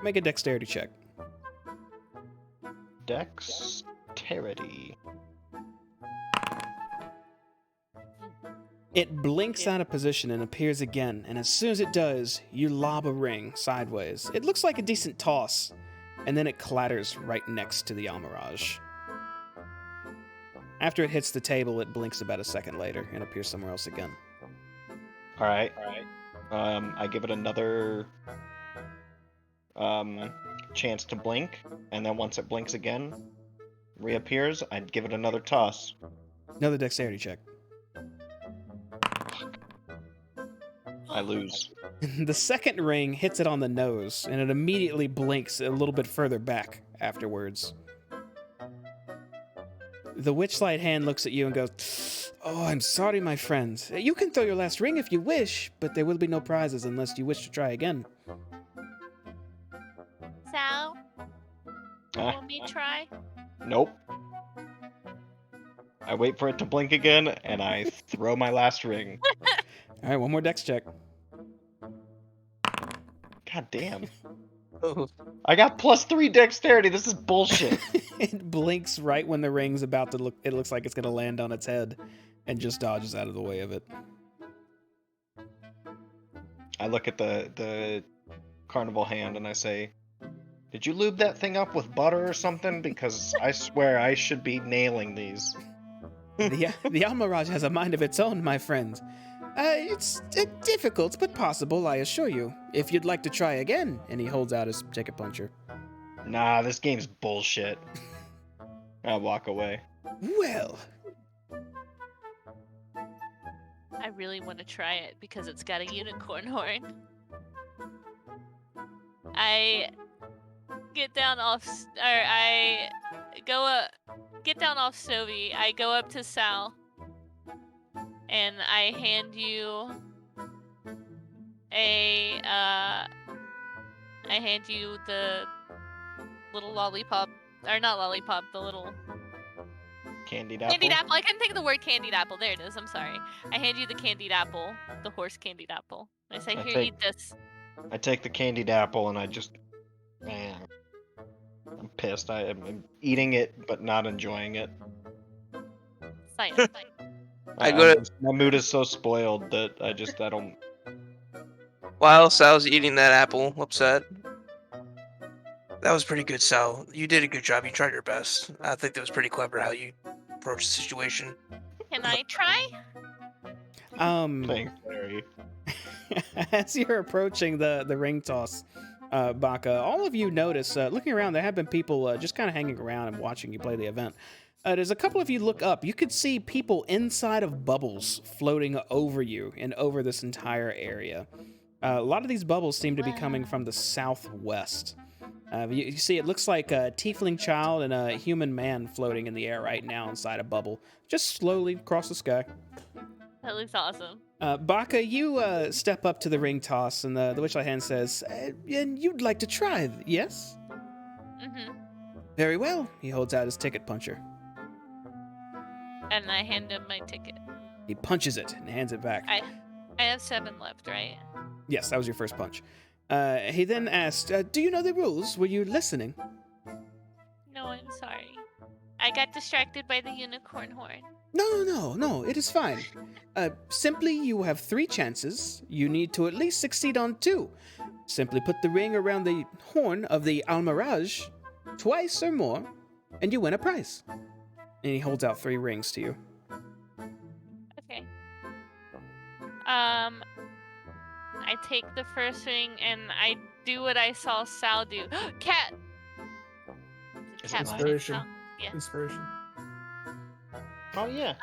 Make a dexterity check. Dexterity. It blinks out of position and appears again, and as soon as it does, you lob a ring sideways. It looks like a decent toss, and then it clatters right next to the Almirage. After it hits the table, it blinks about a second later and appears somewhere else again. All right. I give it another chance to blink, and then once it blinks again, reappears, I'd give it another toss. Another dexterity check. I lose. The second ring hits it on the nose, and it immediately blinks a little bit further back afterwards. The Witchlight hand looks at you and goes, "Oh, I'm sorry, my friend. You can throw your last ring if you wish, but there will be no prizes unless you wish to try again." Sal, you want me to try? Nope. I wait for it to blink again, and I throw my last ring. All right, one more dex check. God damn. Oh, I got +3 dexterity. This is bullshit. It blinks right when the ring's about to look. It looks like it's going to land on its head, and just dodges out of the way of it. I look at the carnival hand and I say, "Did you lube that thing up with butter or something? Because I swear I should be nailing these." The Almiraj has a mind of its own, my friend. It's difficult, but possible, I assure you. If you'd like to try again, and he holds out his ticket puncher. Nah, this game's bullshit. I walk away. Well, I really want to try it because it's got a unicorn horn. I get down off, I go up, get down off Snowy. I go up to Sal, and I hand you the little lollipop, or not lollipop, the little Candied apple. candied apple. I couldn't think of the word candied apple. There it is. I'm sorry. I hand you the candied apple, the horse candied apple. I say, I here, take- eat this. I take the candied apple and I just, man, I'm pissed. I'm eating it but not enjoying it. Science. I go to- My mood is so spoiled that I don't. While Sal's eating that apple, upset. That was pretty good, Sal. You did a good job. You tried your best. I think that was pretty clever how you approached the situation. Can I try? Thanks, Larry. as you're approaching the ring toss, Baka, all of you notice, looking around, there have been people just kind of hanging around and watching you play the event. There's a couple of you look up. You could see people inside of bubbles floating over you and over this entire area. A lot of these bubbles seem to be coming from the southwest. You see, it looks like a tiefling child and a human man floating in the air right now inside a bubble, just slowly across the sky. That looks awesome. Baka, you step up to the ring toss, and the Witchlight hand says, and you'd like to try, yes? Mm-hmm. Very well. He holds out his ticket puncher. And I hand him my ticket. He punches it and hands it back. I have 7 left, right? Yes, that was your first punch. He then asked, do you know the rules? Were you listening? No, I'm sorry. I got distracted by the unicorn horn. No, it is fine. Simply, you have 3 chances. You need to at least succeed on 2. Simply put the ring around the horn of the Almiraj twice or more, and you win a prize. And he holds out 3 rings to you. Okay. I take the first ring and I do what I saw Sal do. Cat! Is Cat it Inspiration. Sal. Yeah. Inspiration. Oh yeah.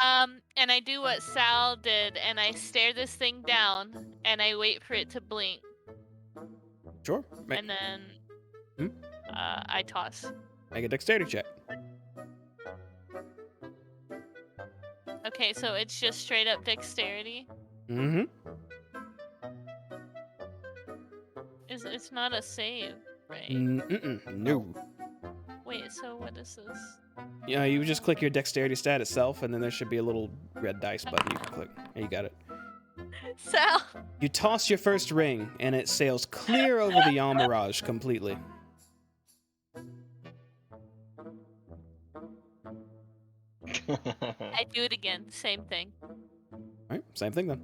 And I do what Sal did, and I stare this thing down, and I wait for it to blink, Sure. and then I toss. Make a dexterity check. Okay, so it's just straight up dexterity. Mm-hmm. It's not a save, right? No. Wait, so what is this? Yeah, you just click your dexterity stat itself, and then there should be a little red dice button you can click. There, you got it. Sal! You toss your first ring, and it sails clear over the Almiraj completely. I do it again, same thing. All right, same thing then.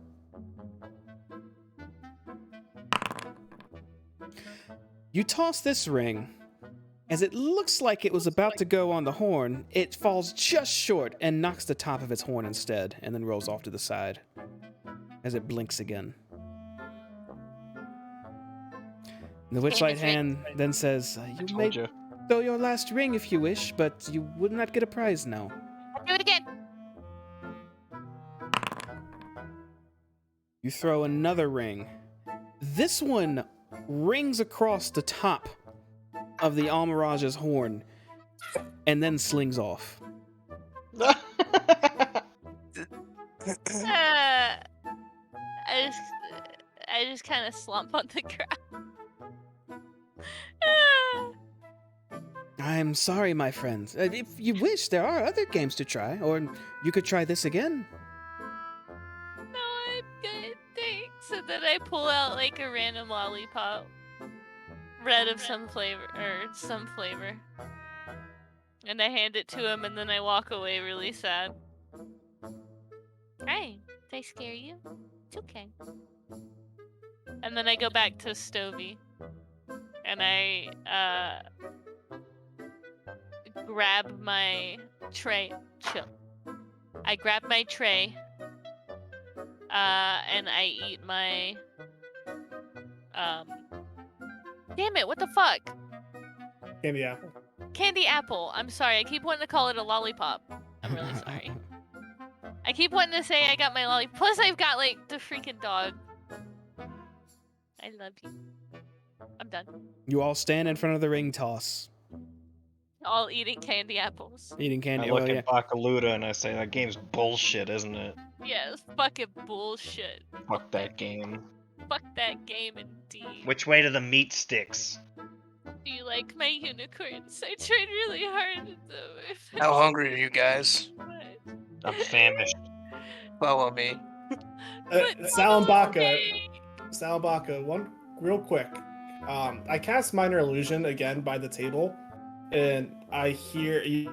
You toss this ring. As it looks like it was about to go on the horn, it falls just short and knocks the top of its horn instead, and then rolls off to the side as it blinks again. The Witchlight hand then says, "You may Told you. throw your last ring if you wish, but you would not get a prize now." I do it again! You throw another ring. This one rings across the top of the Almiraj's horn and then slings off. I just kind of slump on the ground. I'm sorry, my friends. If you wish, there are other games to try, or you could try this again. No, I'm good, thanks. And then I pull out like a random lollipop. Red of some flavor, And I hand it to him, and then I walk away really sad. Hey, did I scare you? It's okay. And then I go back to Stovey. and I grab my tray. Chill. I grab my tray. And I eat my. Damn it! What the fuck? Candy apple. Candy apple. I'm sorry. I keep wanting to call it a lollipop. I'm really sorry. I keep wanting to say I got my lollipop. Plus, I've got like the freaking dog. I love you. I'm done. You all stand in front of the ring toss, All eating candy apples. eating I candy. look Oh, yeah. at Bakaluda and I say, that game's bullshit, isn't it? Yes, fucking bullshit. Fuck that game. Fuck that game indeed. Which way do the meat sticks? Do you like my unicorns? I tried really hard. How hungry are you guys? I'm famished. Follow me. Salambaka, one real quick. I cast Minor Illusion again by the table, and you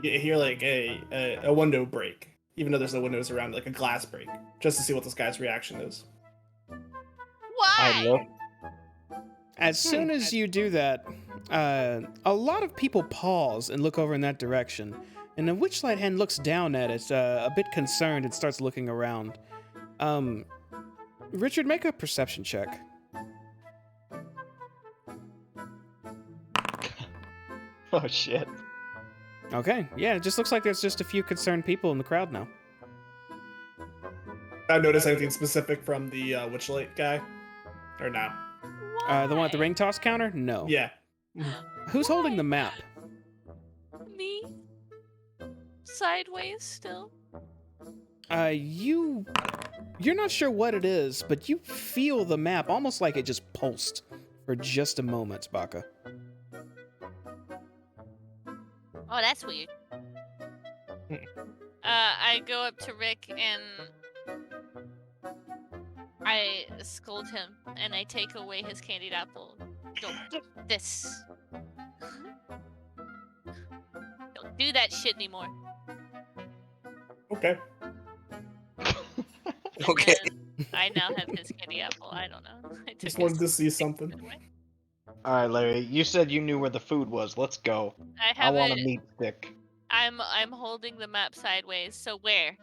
hear like a window break, even though there's no windows around, like a glass break, just to see what this guy's reaction is. I Why? look. As soon as you do that, a lot of people pause and look over in that direction, and the Witchlight hand looks down at it, a bit concerned, and starts looking around. Richard, make a perception check. Oh shit. Okay, yeah, it just looks like there's just a few concerned people in the crowd now. I notice anything specific from the Witchlight guy, or no? The one at the ring toss counter? No. Yeah. Who's holding the map? Me? Sideways still? You're not sure what it is, but you feel the map almost like it just pulsed for just a moment, Baka. Oh, that's weird. I go up to Rick and I scold him and I take away his candied apple. Don't do this. Don't do that shit anymore. Okay. Okay. And I now have his candy apple. I don't know. I took Just his wanted to see something. away. Alright, Larry, you said you knew where the food was. Let's go. I I have want a it. meat stick. I'm holding the map sideways. So where?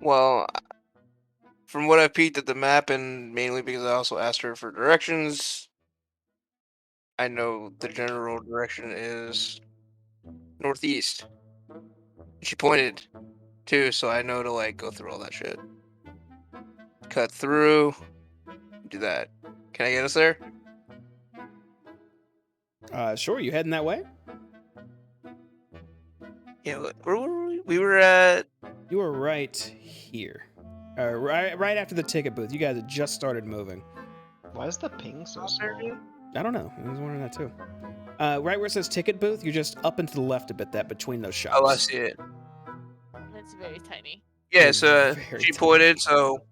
Well, from what I peeked at the map, and mainly because I also asked her for directions, I know the general direction is northeast. She pointed too, so I know to like go through all that shit. Cut through, do that. Can I get us there? Sure, you heading that way? Yeah, where were we? We were at. You were right here. Right after the ticket booth. You guys had just started moving. Why is the ping so small? I don't know. I was wondering that too. Right where it says ticket booth, you're just up and to the left a bit, that between those shops. Oh, I see it. That's very tiny. Yeah, It's so very she tiny. pointed, so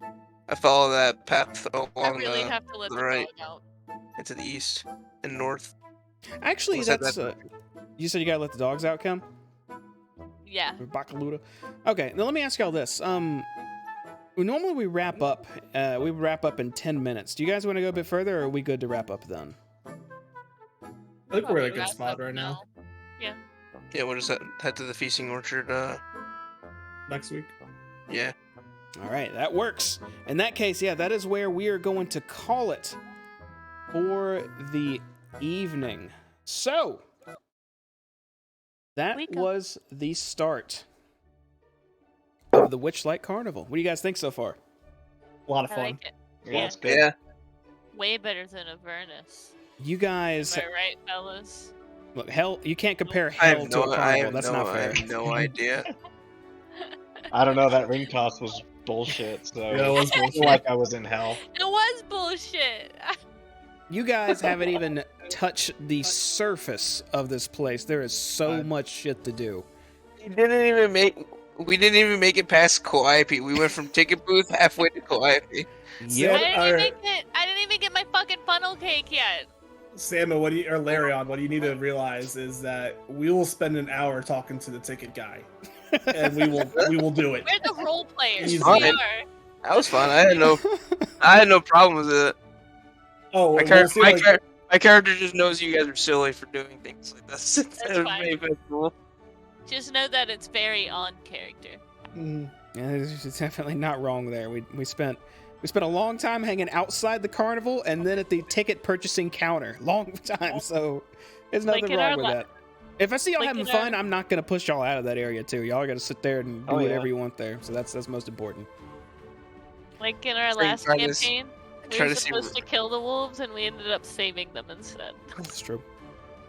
I follow that path I along really have to let the the right dog out. into the east and north. Actually, What's that- that's. You said you gotta let the dogs out, Kim? Yeah. Bakaluda. Okay, now let me ask y'all this. Normally we wrap up. We wrap up in 10 minutes. Do you guys want to go a bit further, or are we good to wrap up then? I think we're in a Probably good wrap spot up right now. Yeah, what is that? Head to the feasting orchard. Next week. Yeah. All right, that works. In that case, yeah, that is where we are going to call it for the evening. So, that We go. was the start of the Witchlight Carnival. What do you guys think so far? A lot of I fun. like it. Yeah, it's good. Yeah. Way better than Avernus. You guys, Am I right, fellas? look, hell, you can't compare I hell have to a no. I carnival. have That's no. not I fair. have no idea. I don't know, that ring toss was bullshit, so Yeah, it was I bullshit. feel like I was in hell. It was bullshit. You guys haven't even touched the surface of this place. There is so Right. much shit to do. We didn't even make it past Calliope. We went from ticket booth halfway to Calliope. Yeah. I didn't even Alright. get. I didn't even get my fucking funnel cake yet. Salmon, or Larion, what you need to realize is that we will spend an hour talking to the ticket guy, and we will do it. We're the role players. Easy. We are. That was fun. I had no problem with it. Oh, My, we'll char- see, my, like- char- My character just knows you guys are silly for doing things like this. That's fine. Maybe that's cool. Just know that it's very on character. Mm. Yeah, it's definitely not wrong there. We spent a long time hanging outside the carnival and then at the ticket purchasing counter. Long time, so there's Like nothing in wrong our with la- that. If I see y'all like having in fun, our- I'm not gonna push y'all out of that area too. Y'all gotta sit there and do Oh, yeah. whatever you want there. So that's most important. Like in our So you last try to campaign, we try were to see supposed to kill the wolves, and we ended up saving them instead. That's true.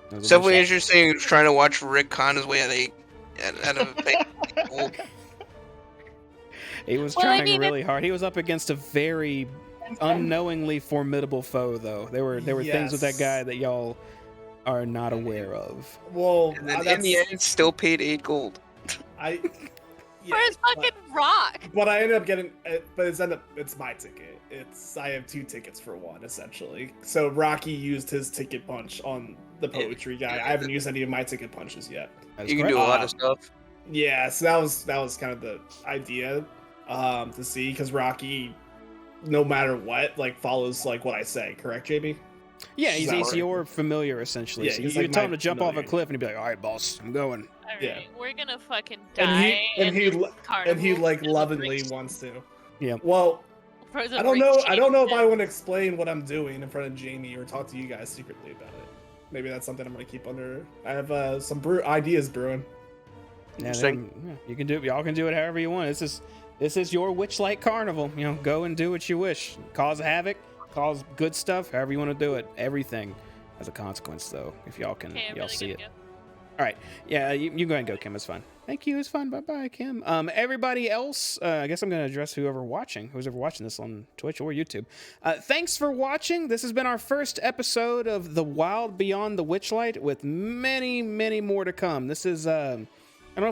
That was a Something good shot. interesting is trying to watch Rick con his way out of a gold. He was Well, I trying mean, really hard. He was up against a very unknowingly formidable foe, though. There were things with that Yes. guy that y'all are not aware of. Well, And then in the end, still paid 8 gold. I. For Yeah, his fucking rock. but I ended up getting, but it's my ticket. I have 2 tickets for 1 essentially. So Rocky used his ticket punch on the poetry guy. I haven't used any of my ticket punches yet. That is You can correct. do a lot of stuff. Yeah, so that was kind of the idea to see, because Rocky, no matter what, like follows like what I say. Correct, JB? Yeah, He's he's not- your familiar essentially. Yeah, so he's you like tell my him to jump off a familiar. cliff, and he'd be like, "All right, boss, I'm going." Alright, Yeah. we're gonna fucking And die. he- and in he this lo- carnival And he like because of lovingly Rick's- wants to. Yeah. Well, for the I don't Rick know. I don't know if shit. I want to explain what I'm doing in front of Jamie or talk to you guys secretly about it. Maybe that's something I'm gonna keep under. I have some ideas brewing. Yeah, Interesting. yeah, you can do. Y'all can do it however you want. This is your Witchlight Carnival. You know, go and do what you wish. Cause havoc, cause good stuff. However you want to do it. Everything has a consequence, though. If y'all can, Okay, I'm y'all really see gonna it. go. All right. Yeah, you go ahead and go, Kim. It's fine. Thank you. It's fun. Bye-bye, Kim. Everybody else, I guess I'm going to address who's ever watching this on Twitch or YouTube. Thanks for watching. This has been our first episode of The Wild Beyond the Witchlight, with many, many more to come. This is, I don't know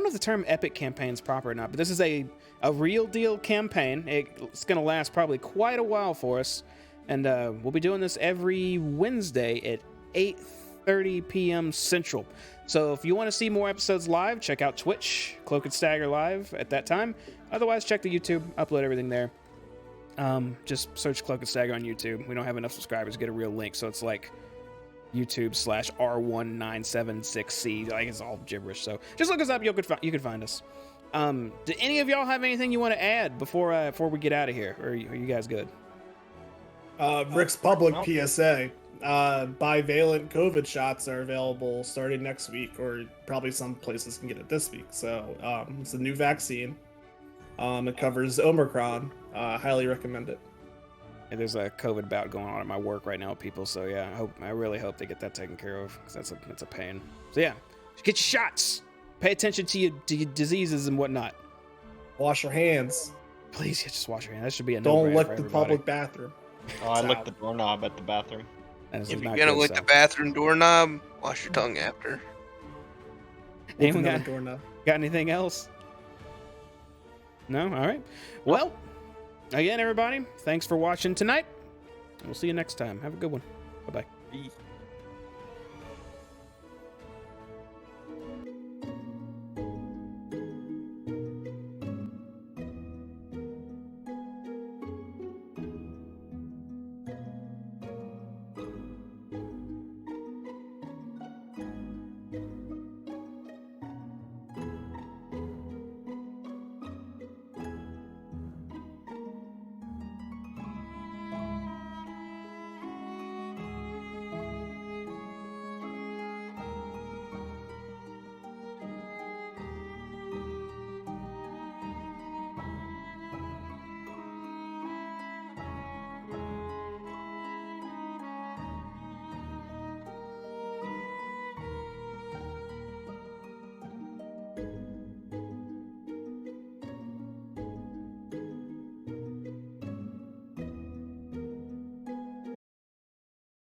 if the term epic campaign is proper or not, but this is a real deal campaign. It's going to last probably quite a while for us. And we'll be doing this every Wednesday at 8:30 p.m. Central. So if you want to see more episodes live, check out Twitch, Cloak and Stagger Live at that time. Otherwise, check the YouTube, upload everything there. Just search Cloak and Stagger on YouTube. We don't have enough subscribers to get a real link, so it's like YouTube/R1976C. Like, it's all gibberish. So just look us up. You could find us. Do any of y'all have anything you want to add before we get out of here? Or are you guys good? Rick's public PSA. Bivalent COVID shots are available starting next week, or probably some places can get it this week. So it's a new vaccine. It covers Omicron. Highly recommend it. Yeah, there's a COVID bout going on at my work right now with people, so yeah, I really hope they get that taken care of, because that's a pain. So yeah, get your shots. Pay attention to your diseases and whatnot. Wash your hands. Please, just wash your hands. That should be a Don't no-brainer lick for the everybody. public bathroom. Oh, I It's licked out. the doorknob at the bathroom. That is If you're not gonna good lick the stuff. bathroom doorknob, wash your tongue after. Anyone Another got, doorknob. got anything else? No? All right. Well, again, everybody, thanks for watching tonight. We'll see you next time. Have a good one. Bye-bye.